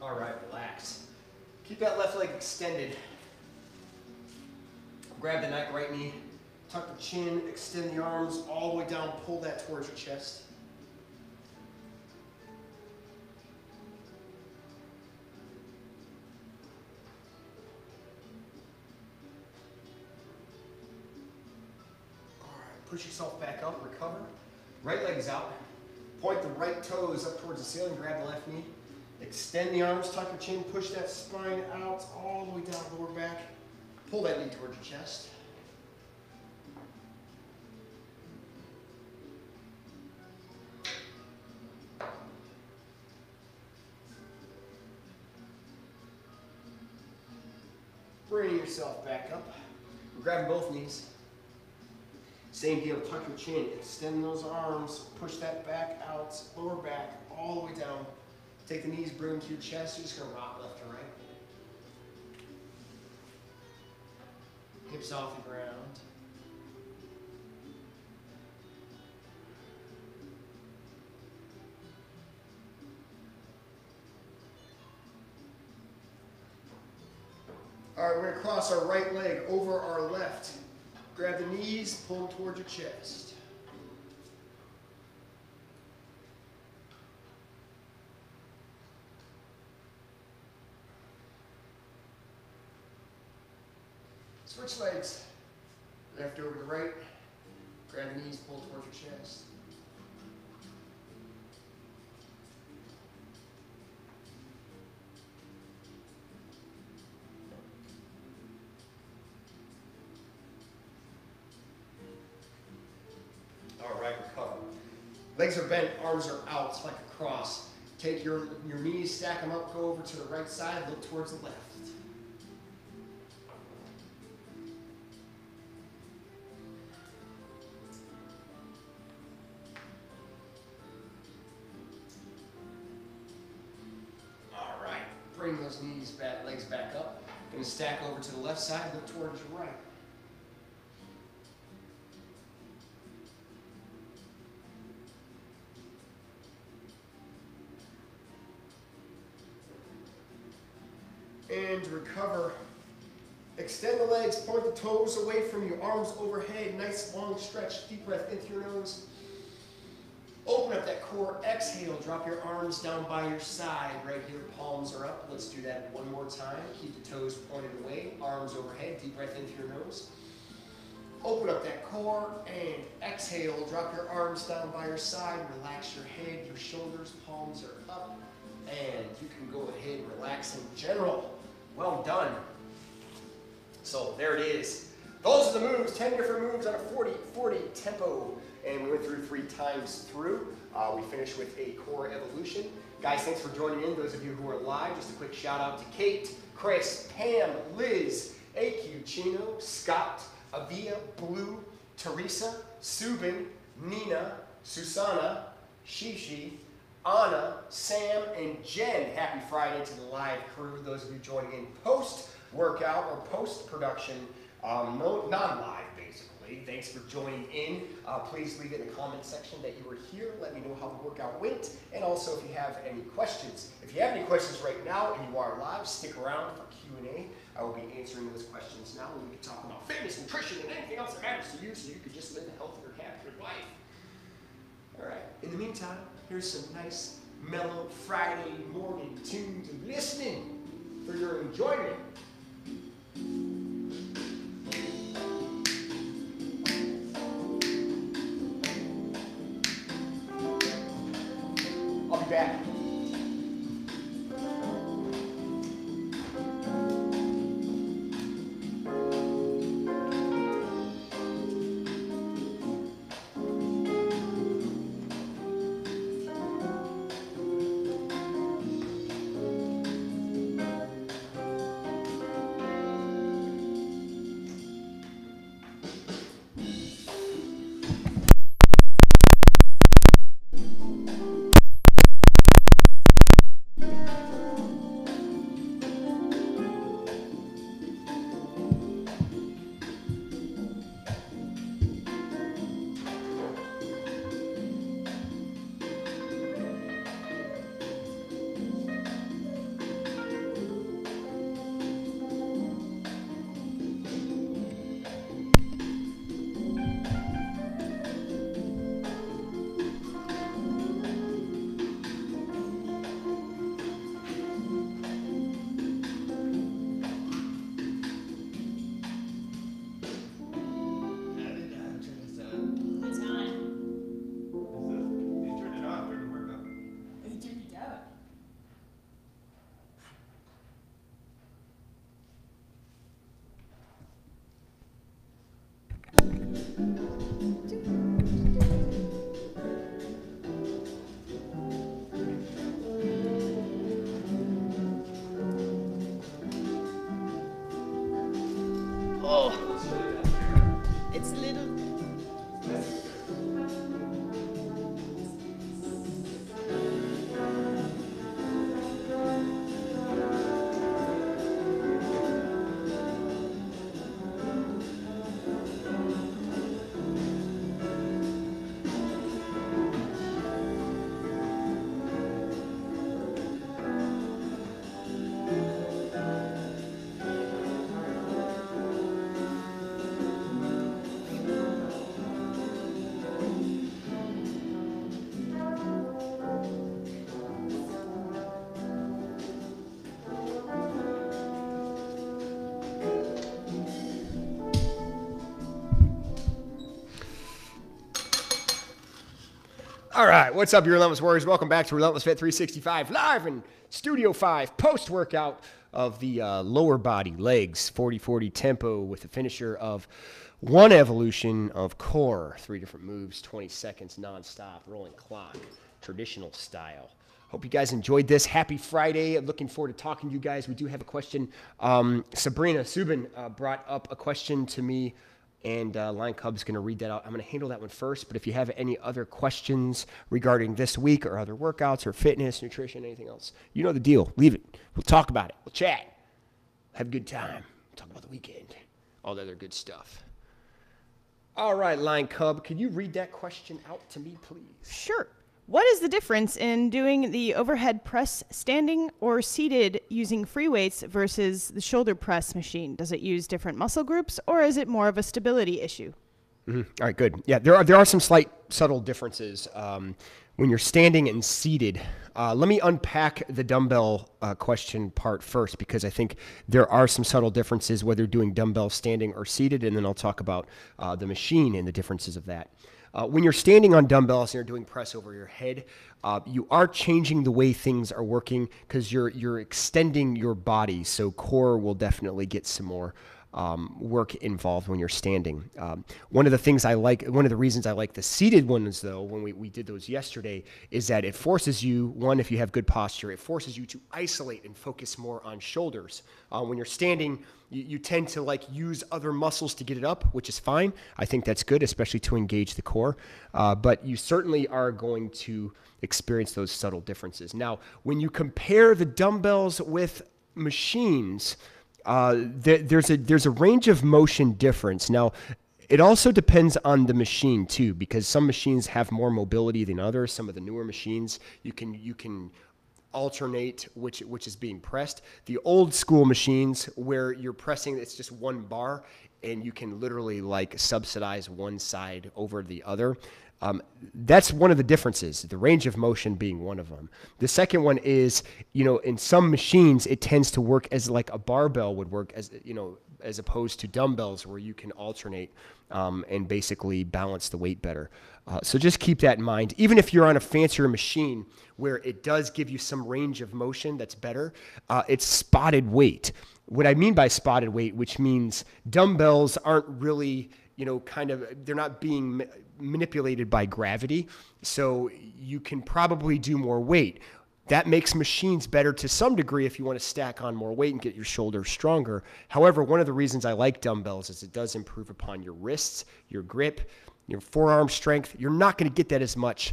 All right, relax. Keep that left leg extended. Grab the neck, right knee, tuck the chin, extend the arms all the way down, pull that towards your chest. All right, push yourself back up, recover. Right leg's out. Point the right toes up towards the ceiling, grab the left knee. Extend the arms, tuck your chin, push that spine out all the way down, lower back. Pull that knee towards your chest. Bring yourself back up. We're grabbing both knees. Same deal, tuck your chin, extend those arms, push that back out, lower back, all the way down. Take the knees, bring them to your chest. You're just going to rock left to right. Hips off the ground. All right, we're going to cross our right leg over our left. Grab the knees, pull them towards your chest. Switch legs. Left over to right, grab the knees, pull towards your chest. All right, recover. Legs are bent, arms are out, it's like a cross. Take your knees, stack them up, go over to the right side, look towards the left. All right, bring those knees back, legs back up. Gonna stack over to the left side, look towards your right. And recover. Extend the legs, point the toes away from you, arms overhead, nice long stretch, deep breath into your nose. Open up that core, exhale, drop your arms down by your side, right here, palms are up. Let's do that one more time. Keep the toes pointed away, arms overhead, deep breath into your nose. Open up that core and exhale, drop your arms down by your side, relax your head, your shoulders, palms are up, and you can go ahead, relax in general. Well done. So there it is. Those are the moves, 10 different moves on a 40-40 tempo. And we went through 3 times through. We finished with a core evolution. Guys, thanks for joining in. Those of you who are live, just a quick shout out to Kate, Chris, Pam, Liz, AQ, Chino, Scott, Avia, Blue, Teresa, Subin, Nina, Susanna, Shishi, Anna, Sam, and Jen. Happy Friday to the live crew. Those of you joining in post-workout or post-production, non-live basically. Thanks for joining in. Please leave it in the comment section that you were here. Let me know how the workout went. And also if you have any questions. If you have any questions right now and you are live, stick around for Q&A. I will be answering those questions now. We can talk about fitness, nutrition, and anything else that matters to you so you can just live a healthier, happier life. All right. In the meantime, here's some nice, mellow Friday morning tunes and listening for your enjoyment. I'll be back. All right, what's up, you Relentless Warriors? Welcome back to Relentless Fit 365, live in Studio 5, post-workout of the lower body, legs, 40-40 tempo with a finisher of one evolution of core, 3 different moves, 20 seconds nonstop, rolling clock, traditional style. Hope you guys enjoyed this. Happy Friday. I'm looking forward to talking to you guys. We do have a question. Sabrina Subin brought up a question to me, and Lion Cub's going to read that out. I'm going to handle that one first, but if you have any other questions regarding this week or other workouts or fitness, nutrition, anything else, you know the deal. Leave it. We'll talk about it. We'll chat. Have a good time. Talk about the weekend. All the other good stuff. All right, Lion Cub, could you read that question out to me, please? Sure. What is the difference in doing the overhead press standing or seated using free weights versus the shoulder press machine? Does it use different muscle groups, or is it more of a stability issue? Mm-hmm. All right, good. Yeah, there are some slight subtle differences when you're standing and seated. Let me unpack the dumbbell question part first, because I think there are some subtle differences whether you're doing dumbbell standing or seated, and then I'll talk about the machine and the differences of that. When you're standing on dumbbells and you're doing press over your head, you are changing the way things are working because you're extending your body. So core will definitely get some more work involved when you're standing. One of the reasons I like the seated ones, though, when we did those yesterday, is that it forces you, one, if you have good posture, it forces you to isolate and focus more on shoulders. When you're standing, you tend to use other muscles to get it up, which is fine. I think that's good, especially to engage the core. But you certainly are going to experience those subtle differences. Now, when you compare the dumbbells with machines, there's a range of motion difference. Now, it also depends on the machine too, because some machines have more mobility than others. Some of the newer machines, you can alternate which is being pressed. The old school machines where you're pressing, it's just one bar and you can literally subsidize one side over the other. That's one of the differences, the range of motion being one of them. The second one is, in some machines, it tends to work as like a barbell would work, as opposed to dumbbells where you can alternate and basically balance the weight better. So just keep that in mind. Even if you're on a fancier machine where it does give you some range of motion that's better, it's spotted weight. What I mean by spotted weight, which means dumbbells aren't really, they're not being manipulated by gravity, so you can probably do more weight. That makes machines better to some degree if you want to stack on more weight and get your shoulders stronger. However, one of the reasons I like dumbbells is it does improve upon your wrists, your grip, your forearm strength. You're not going to get that as much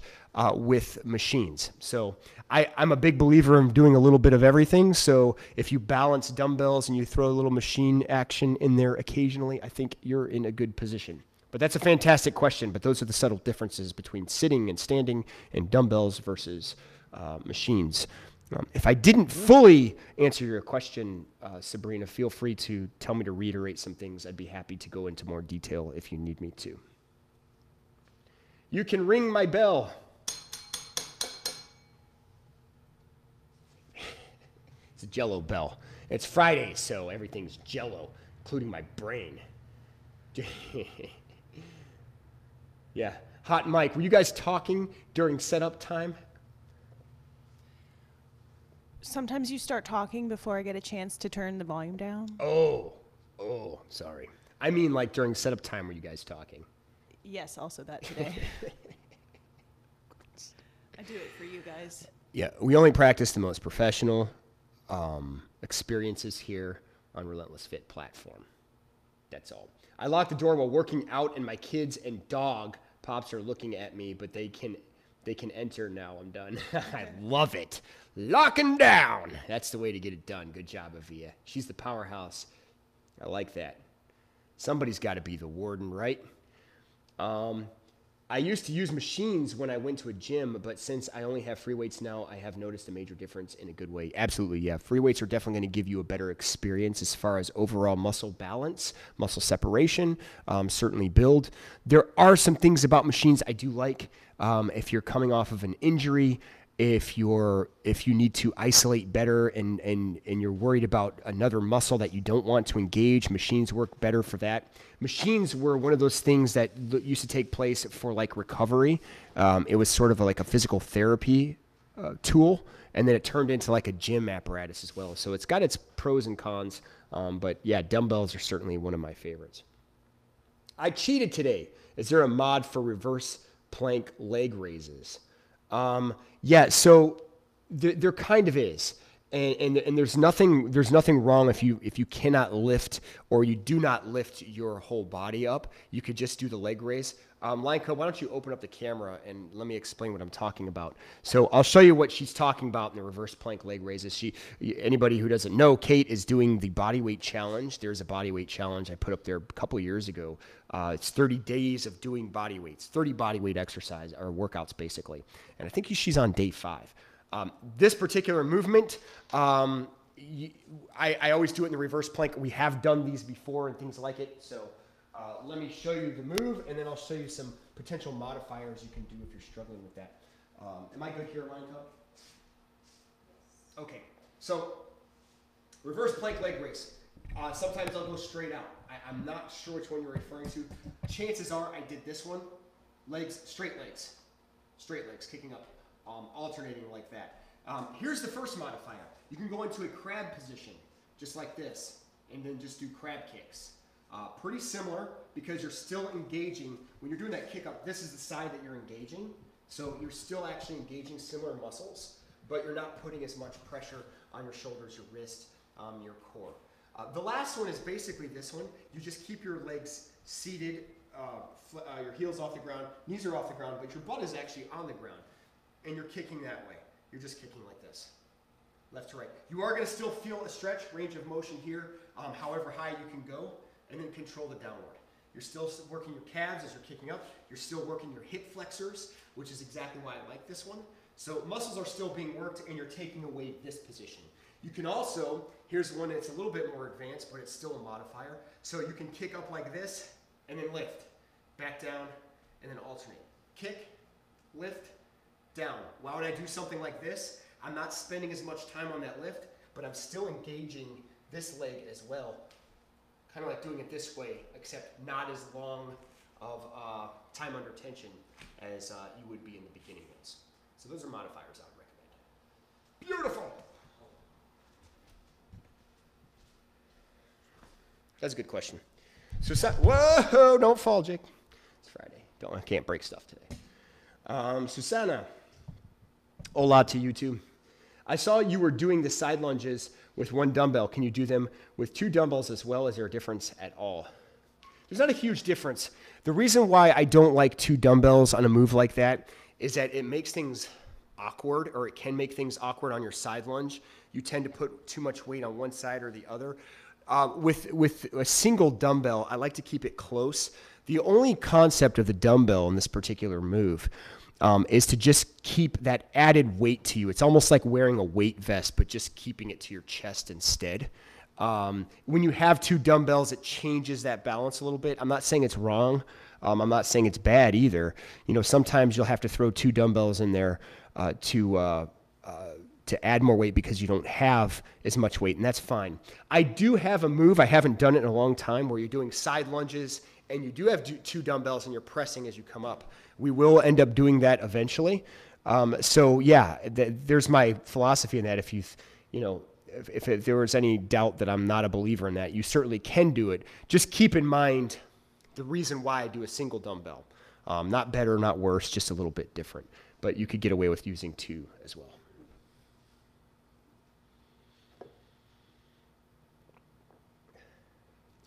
with machines. So I'm a big believer in doing a little bit of everything. So if you balance dumbbells and you throw a little machine action in there occasionally, I think you're in a good position. But that's a fantastic question. But those are the subtle differences between sitting and standing and dumbbells versus machines. If I didn't fully answer your question, Sabrina, feel free to tell me to reiterate some things. I'd be happy to go into more detail if you need me to. You can ring my bell. It's a Jell-O bell. It's Friday, so everything's Jell-O, including my brain. Yeah. Hot Mike, were you guys talking during setup time? Sometimes you start talking before I get a chance to turn the volume down. Oh, sorry. I mean during setup time, were you guys talking? Yes, also that today. I do it for you guys. Yeah, we only practice the most professional experiences here on Relentless Fit platform. That's all. I lock the door while working out, and my kids and dog Pops are looking at me, but they can enter now. I'm done. I love it. Locking down. That's the way to get it done. Good job, Avia. She's the powerhouse. I like that. Somebody's got to be the warden, right? I used to use machines when I went to a gym, but since I only have free weights now, I have noticed a major difference in a good way. Absolutely, yeah. Free weights are definitely going to give you a better experience as far as overall muscle balance, muscle separation, certainly build. There are some things about machines I do like. If you're coming off of an injury if you need to isolate better and you're worried about another muscle that you don't want to engage, machines work better for that. Machines were one of those things that used to take place for like recovery. It was sort of like a physical therapy tool, and then it turned into like a gym apparatus as well. So it's got its pros and cons, but yeah, dumbbells are certainly one of my favorites. I cheated today. Is there a mod for reverse plank leg raises? Yeah, so there kind of is, and there's nothing wrong if you cannot lift or you do not lift your whole body up. You could just do the leg raise. Lanka, why don't you open up the camera and let me explain what I'm talking about. So I'll show you what she's talking about in the reverse plank leg raises. Anybody who doesn't know, Kate is doing the bodyweight challenge. There's a bodyweight challenge I put up there a couple years ago. It's 30 days of doing body weights, 30 bodyweight exercise or workouts basically. And I think she's on day 5. This particular movement, I always do it in the reverse plank. We have done these before and things like it. So let me show you the move, and then I'll show you some potential modifiers you can do if you're struggling with that. Am I good here, Lanka? Okay, so reverse plank leg raise. Sometimes I'll go straight out. I'm not sure which one you're referring to. Chances are I did this one. Straight legs, kicking up, alternating like that. Here's the first modifier. You can go into a crab position, just like this, and then just do crab kicks. Pretty similar because you're still engaging. When you're doing that kick up, this is the side that you're engaging. So you're still actually engaging similar muscles, but you're not putting as much pressure on your shoulders, your wrist, your core. The last one is basically this one. You just keep your legs seated, your heels off the ground, knees are off the ground, but your butt is actually on the ground. And you're kicking that way. You're just kicking like this, left to right. You are going to still feel a stretch, range of motion here, however high you can go, and then control the downward. You're still working your calves as you're kicking up. You're still working your hip flexors, which is exactly why I like this one. So muscles are still being worked, and you're taking away this position. You can also, here's one that's a little bit more advanced, but it's still a modifier. So you can kick up like this, and then lift, back down, and then alternate. Kick, lift, down. Why would I do something like this? I'm not spending as much time on that lift, but I'm still engaging this leg as well. Kind of like doing it this way, except not as long of time under tension as you would be in the beginning ones. So those are modifiers I would recommend. Beautiful. That's a good question. So, whoa, don't fall, Jake. It's Friday. I can't break stuff today. Susanna, hola to you too. I saw you were doing the side lunges with one dumbbell. Can you do them with 2 dumbbells as well? Is there a difference at all? There's not a huge difference. The reason why I don't like 2 dumbbells on a move like that is that it makes things awkward, or it can make things awkward on your side lunge. You tend to put too much weight on one side or the other. With a single dumbbell, I like to keep it close. The only concept of the dumbbell in this particular move is to just keep that added weight to you. It's almost like wearing a weight vest, but just keeping it to your chest instead. When you have 2 dumbbells, it changes that balance a little bit. I'm not saying it's wrong. I'm not saying it's bad either. You know, sometimes you'll have to throw 2 dumbbells in there to add more weight because you don't have as much weight, and that's fine. I do have a move, I haven't done it in a long time, where you're doing side lunges and you do have 2 dumbbells and you're pressing as you come up. We will end up doing that eventually. So yeah, there's my philosophy in that. If if there was any doubt that I'm not a believer in that, you certainly can do it. Just keep in mind the reason why I do a single dumbbell. Not better, not worse, just a little bit different. But you could get away with using 2 as well.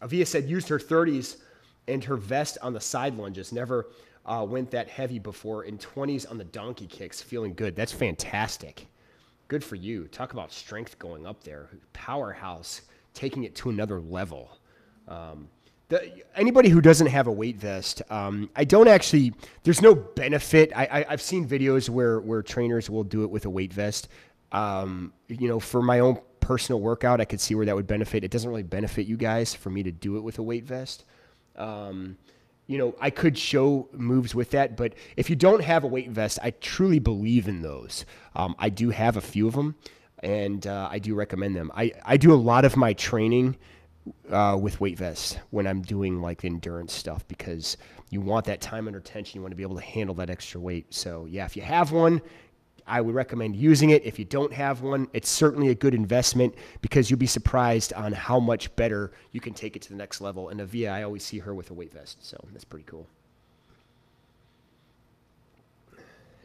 Avia said used her 30s and her vest on the side lunges. Never went that heavy before. In 20s on the donkey kicks. Feeling good. That's fantastic. Good for you. Talk about strength going up there. Powerhouse. Taking it to another level. Anybody who doesn't have a weight vest, I don't actually, there's no benefit. I've seen videos where trainers will do it with a weight vest. For my own personal workout, I could see where that would benefit. It doesn't really benefit you guys for me to do it with a weight vest. I could show moves with that, but if you don't have a weight vest, I truly believe in those. I do have a few of them, and I do recommend them. I do a lot of my training with weight vests when I'm doing like the endurance stuff, because you want that time under tension. You want to be able to handle that extra weight. So yeah, if you have one, I would recommend using it. If you don't have one, it's certainly a good investment, because you'll be surprised on how much better you can take it to the next level. And Avia, I always see her with a weight vest, so that's pretty cool.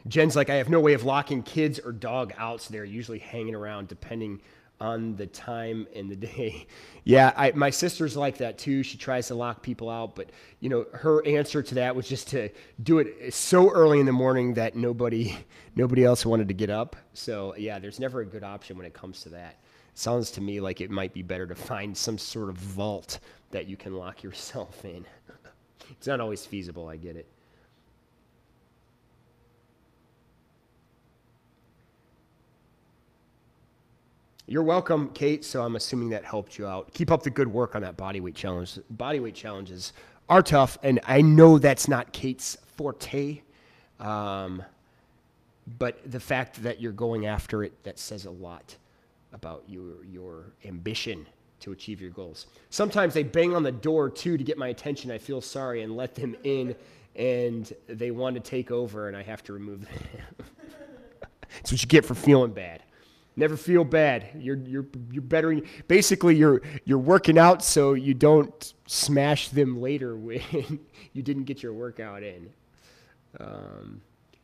Jen's like, I have no way of locking kids or dog out, so they're usually hanging around depending on the time and the day. Yeah, my sister's like that too. She tries to lock people out, but her answer to that was just to do it so early in the morning that nobody else wanted to get up. So yeah, there's never a good option when it comes to that. It sounds to me like it might be better to find some sort of vault that you can lock yourself in. It's not always feasible, I get it. You're welcome, Kate. So I'm assuming that helped you out. Keep up the good work on that bodyweight challenge. Bodyweight challenges are tough, and I know that's not Kate's forte. But the fact that you're going after it, that says a lot about your ambition to achieve your goals. Sometimes they bang on the door too to get my attention. I feel sorry and let them in, and they want to take over, and I have to remove them. That's what you get for feeling bad. Never feel bad. You're better. Basically, you're working out so you don't smash them later when you didn't get your workout in.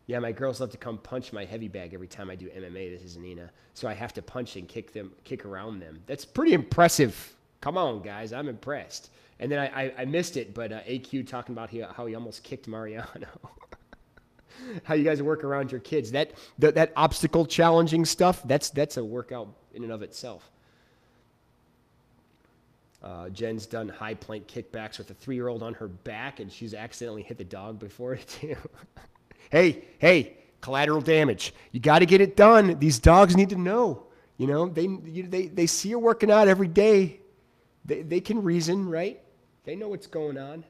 Yeah, my girls love to come punch my heavy bag every time I do MMA. This is Nina, so I have to punch and kick around them. That's pretty impressive. Come on, guys, I'm impressed. And then I missed it, but AQ talking about how he almost kicked Mariano. How you guys work around your kids. That obstacle challenging stuff, that's a workout in and of itself. Jen's done high plank kickbacks with a 3-year-old on her back, and she's accidentally hit the dog before it too. Hey, collateral damage. You got to get it done. These dogs need to know. They see you working out every day. They can reason, right? They know what's going on.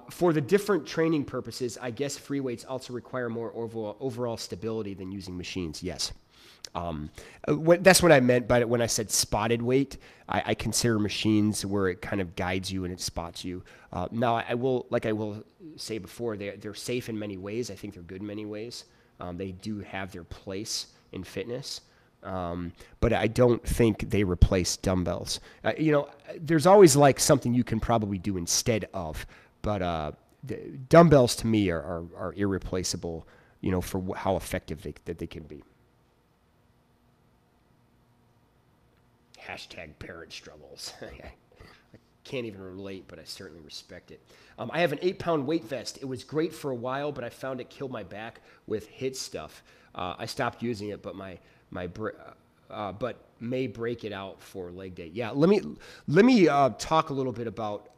For the different training purposes, I guess free weights also require more overall stability than using machines. Yes. That's what I meant by it when I said spotted weight. I consider machines where it kind of guides you and it spots you. Now, I will say before, they're safe in many ways. I think they're good in many ways. They do have their place in fitness. But I don't think they replace dumbbells. There's always like something you can probably do instead of. But dumbbells to me are irreplaceable, for how effective they can be. #parent struggles. I can't even relate, but I certainly respect it. I have an 8-pound weight vest. It was great for a while, but I found it killed my back with HIIT stuff. I stopped using it, but but may break it out for leg day. Yeah, let me talk a little bit about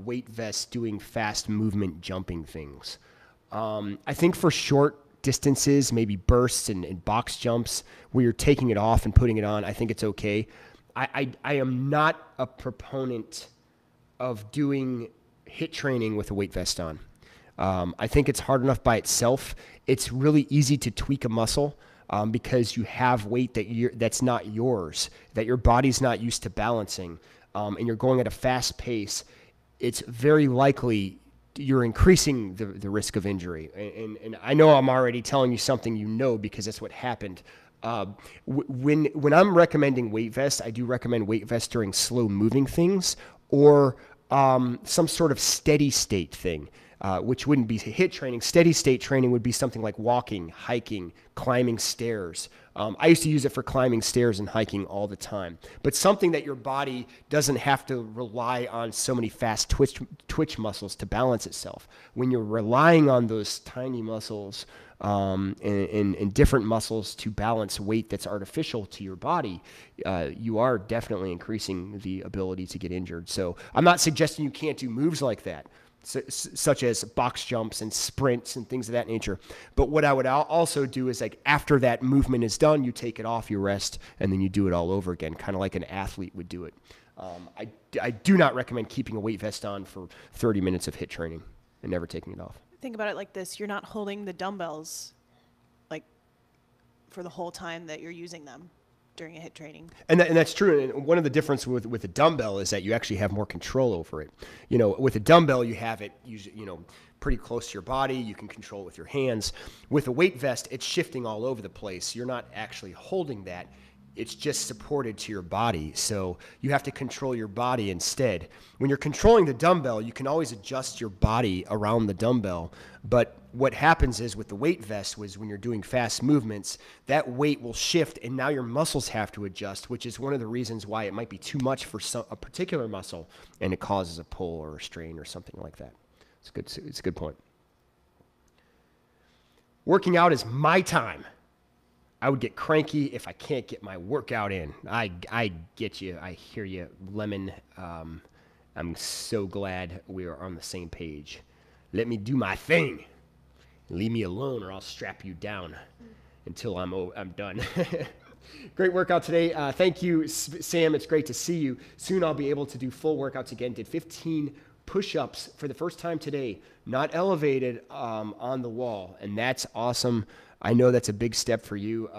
weight vests doing fast movement jumping things. I think for short distances, maybe bursts and box jumps where you're taking it off and putting it on, I think it's okay. I am not a proponent of doing HIIT training with a weight vest on. I think it's hard enough by itself. It's really easy to tweak a muscle because you have weight that's not yours, that your body's not used to balancing, and you're going at a fast pace. It's very likely you're increasing the risk of injury. And I know I'm already telling you something because that's what happened. When I'm recommending weight vests, I do recommend weight vests during slow moving things or some sort of steady state thing, which wouldn't be HIIT training. Steady state training would be something like walking, hiking, climbing stairs. I used to use it for climbing stairs and hiking all the time. But something that your body doesn't have to rely on so many fast twitch muscles to balance itself. When you're relying on those tiny muscles and different muscles to balance weight that's artificial to your body, you are definitely increasing the ability to get injured. So I'm not suggesting you can't do moves like that, such as box jumps and sprints and things of that nature. But what I would also do is, like, after that movement is done, you take it off, you rest, and then you do it all over again, kind of like an athlete would do it. I do not recommend keeping a weight vest on for 30 minutes of HIIT training and never taking it off. Think about it like this. You're not holding the dumbbells like for the whole time that you're using them during a HIIT training. And that's true. And one of the differences with a dumbbell is that you actually have more control over it. You know, with a dumbbell, you have it, pretty close to your body. You can control it with your hands. With a weight vest, it's shifting all over the place. You're not actually holding that. It's just supported to your body. So you have to control your body instead. When you're controlling the dumbbell, you can always adjust your body around the dumbbell. But what happens is with the weight vest was when you're doing fast movements, that weight will shift and now your muscles have to adjust, which is one of the reasons why it might be too much for a particular muscle and it causes a pull or a strain or something like that. It's a good point. Working out is my time. I would get cranky if I can't get my workout in. I get you. I hear you, Lemon. I'm so glad we are on the same page. Let me do my thing. Leave me alone or I'll strap you down until I'm done. Great workout today. Thank you, Sam. It's great to see you. Soon I'll be able to do full workouts again. Did 15 push-ups for the first time today, not elevated on the wall, and that's awesome. I know that's a big step for you.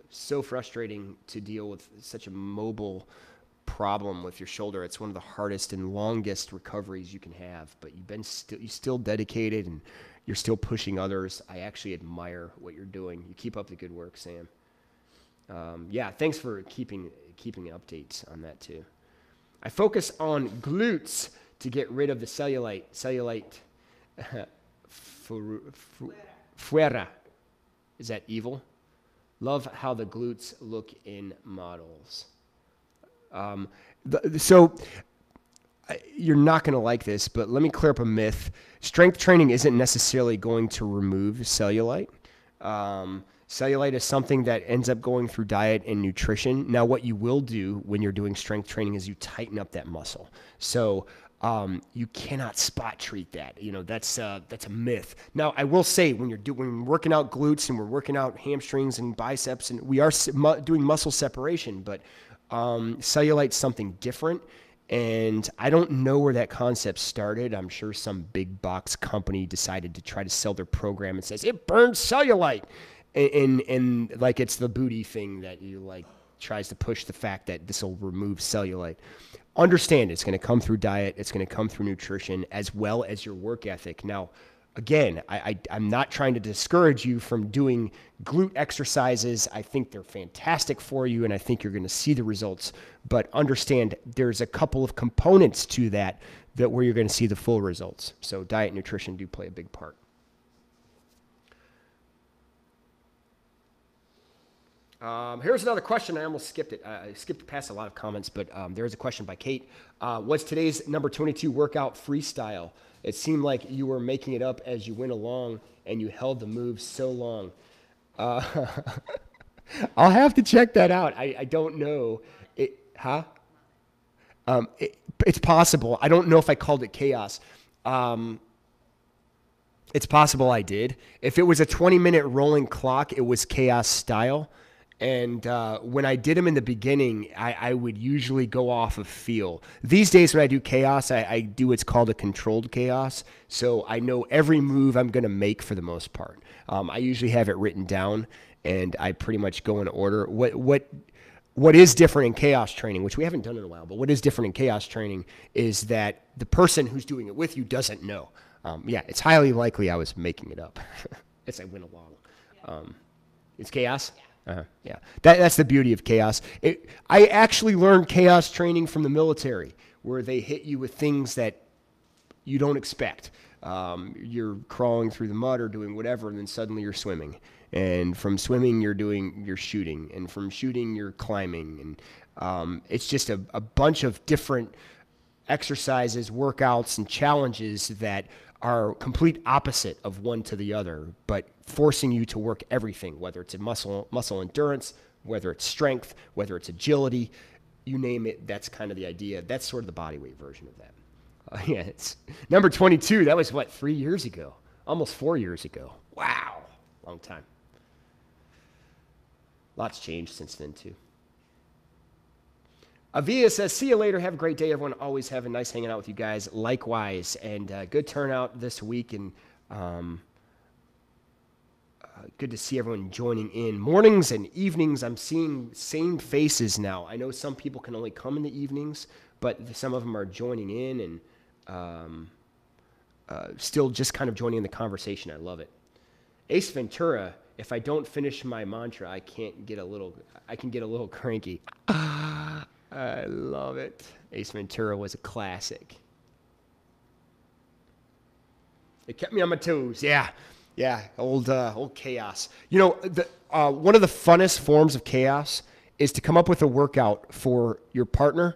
So frustrating to deal with such a mobile problem with your shoulder. It's one of the hardest and longest recoveries you can have, but you're still dedicated and you're still pushing others. I actually admire what you're doing. You keep up the good work, Sam. Yeah, thanks for keeping updates on that too. I focus on glutes to get rid of the cellulite. Fuera. Is that evil? Love how the glutes look in models. You're not going to like this, but let me clear up a myth. Strength training isn't necessarily going to remove cellulite. Cellulite is something that ends up going through diet and nutrition. Now, what you will do when you're doing strength training is you tighten up that muscle. So you cannot spot treat that. That's a myth. Now, I will say when we're working out glutes and we're working out hamstrings and biceps, and we are doing muscle separation, but cellulite's something different. And I don't know where that concept started. I'm sure some big box company decided to try to sell their program and says it burns cellulite, and like it's the booty thing that you like tries to push the fact that this will remove cellulite. Understand it's going to come through diet, it's going to come through nutrition, as well as your work ethic. Now, again, I'm not trying to discourage you from doing glute exercises. I think they're fantastic for you, and I think you're going to see the results. But understand there's a couple of components to that where you're going to see the full results. So diet and nutrition do play a big part. Here's another question. I almost skipped it. I skipped past a lot of comments, but there's a question by Kate. What's today's number 22 workout freestyle? It seemed like you were making it up as you went along, and you held the moves so long. I'll have to check that out. I don't know. It's possible. I don't know if I called it chaos. It's possible I did. If it was a 20-minute rolling clock, it was chaos style. And when I did them in the beginning, I would usually go off of feel. These days when I do chaos, I do what's called a controlled chaos. So I know every move I'm going to make for the most part. I usually have it written down, and I pretty much go in order. What is different in chaos training, which we haven't done in a while, but what is different in chaos training is that the person who's doing it with you doesn't know. Yeah, it's highly likely I was making it up as I went along. It's chaos? Yeah. That's the beauty of chaos. I actually learned chaos training from the military, where they hit you with things that you don't expect. You're crawling through the mud or doing whatever, and then suddenly you're swimming. And from swimming, you're shooting. And from shooting, you're climbing. And it's just a bunch of different exercises, workouts, and challenges that are complete opposite of one to the other, but forcing you to work everything, whether it's a muscle endurance, whether it's strength, whether it's agility, you name it. That's kind of the idea. That's sort of the bodyweight version of that. Yeah, it's number 22. That was 3 years ago, almost 4 years ago. Wow, long time. Lots changed since then too. Avia says, see you later. Have a great day, everyone. Always have a nice hanging out with you guys. Likewise. And good turnout this week. And good to see everyone joining in. Mornings and evenings, I'm seeing same faces now. I know some people can only come in the evenings, but some of them are joining in and still just kind of joining in the conversation. I love it. Ace Ventura, if I don't finish my mantra, I can get a little cranky. I love it. Ace Ventura was a classic. It kept me on my toes. Yeah, old chaos. You know, one of the funnest forms of chaos is to come up with a workout for your partner,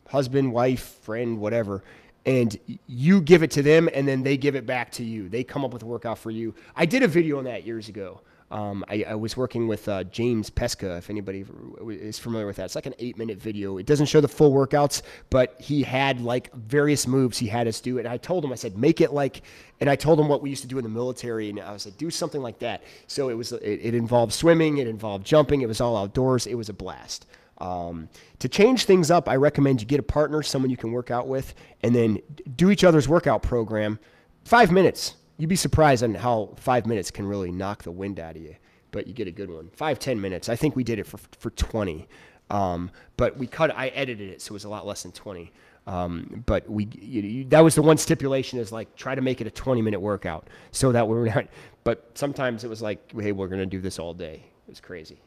husband, wife, friend, whatever, and you give it to them, and then they give it back to you. They come up with a workout for you. I did a video on that years ago. I was working with James Pesca, if anybody is familiar with that. It's like an 8-minute video. It doesn't show the full workouts, but he had like various moves he had us do. And I told him, I said, make it like, and I told him what we used to do in the military. And I was like, do something like that. So it involved swimming. It involved jumping. It was all outdoors. It was a blast. To change things up, I recommend you get a partner, someone you can work out with, and then do each other's workout program. 5 minutes. You'd be surprised on how 5 minutes can really knock the wind out of you, but you get a good one. 5-10 minutes. I think we did it for 20, but I edited it, so it was a lot less than 20. But that was the one stipulation, is like try to make it a 20-minute workout so that we're not. But sometimes it was like, hey, we're gonna do this all day. It was crazy.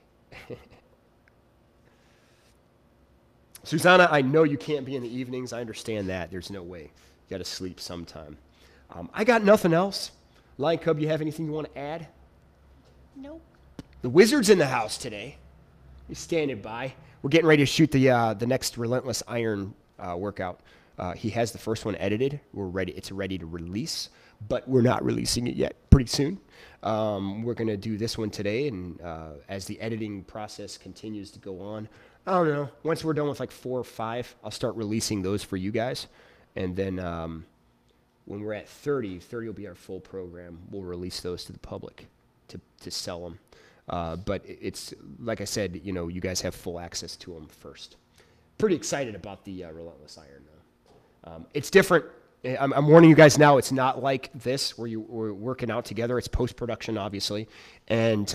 Susanna, I know you can't be in the evenings. I understand that. There's no way. You got to sleep sometime. I got nothing else. Lion Cub, you have anything you want to add? Nope. The Wizard's in the house today. He's standing by. We're getting ready to shoot the next Relentless Iron workout. He has the first one edited. We're ready. It's ready to release, but we're not releasing it yet. Pretty soon. We're going to do this one today, and as the editing process continues to go on, I don't know. Once we're done with like 4 or 5, I'll start releasing those for you guys. And then when we're at 30 will be our full program. We'll release those to the public to sell them. But it's, like I said, you guys have full access to them first. Pretty excited about the Relentless Iron, though. It's different. I'm warning you guys now, it's not like this where we're working out together. It's post-production, obviously. And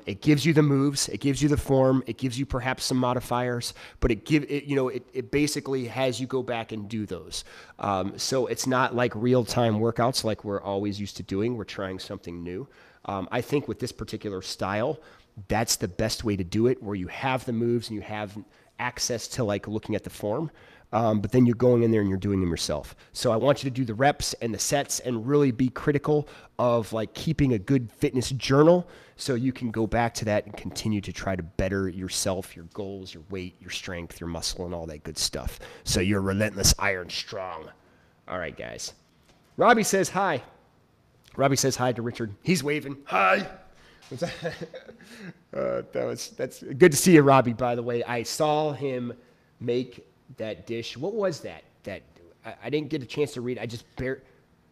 it gives you the moves. It gives you the form. It gives you perhaps some modifiers. But it basically has you go back and do those. So it's not like real-time workouts like we're always used to doing. We're trying something new. I think with this particular style, that's the best way to do it, where you have the moves and you have access to like looking at the form. But then you're going in there and you're doing them yourself. So I want you to do the reps and the sets and really be critical of like keeping a good fitness journal so you can go back to that and continue to try to better yourself, your goals, your weight, your strength, your muscle, and all that good stuff. So you're Relentless Iron Strong. All right, guys. Robbie says hi. Robbie says hi to Richard. He's waving. Hi. That's good to see you, Robbie, by the way. I saw him make that dish. What was that? I didn't get a chance to read. I just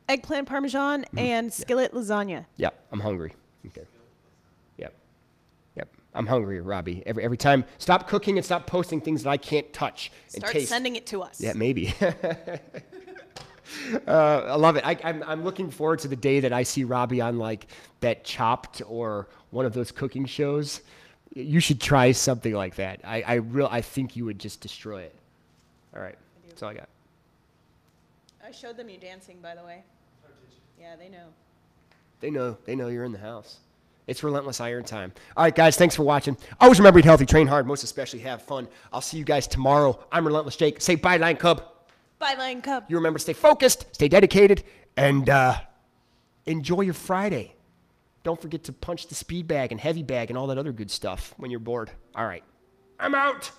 Eggplant parmesan and skillet lasagna. Yeah, I'm hungry. Okay. Yep. I'm hungry, Robbie. Every time, stop cooking and stop posting things that I can't touch and Start taste. sending it to us. Yeah, maybe. I love it. I'm looking forward to the day that I see Robbie on like that Chopped or one of those cooking shows. You should try something like that. I think you would just destroy it. All right, that's all I got. I showed them you dancing, by the way. Oh, did you? Yeah, they know. They know you're in the house. It's Relentless Iron time. All right, guys, thanks for watching. Always remember, eat healthy, train hard, most especially have fun. I'll see you guys tomorrow. I'm Relentless Jake. Say bye, Lion Cub. Bye, Lion Cub. You remember, stay focused, stay dedicated, and enjoy your Friday. Don't forget to punch the speed bag and heavy bag and all that other good stuff when you're bored. All right, I'm out.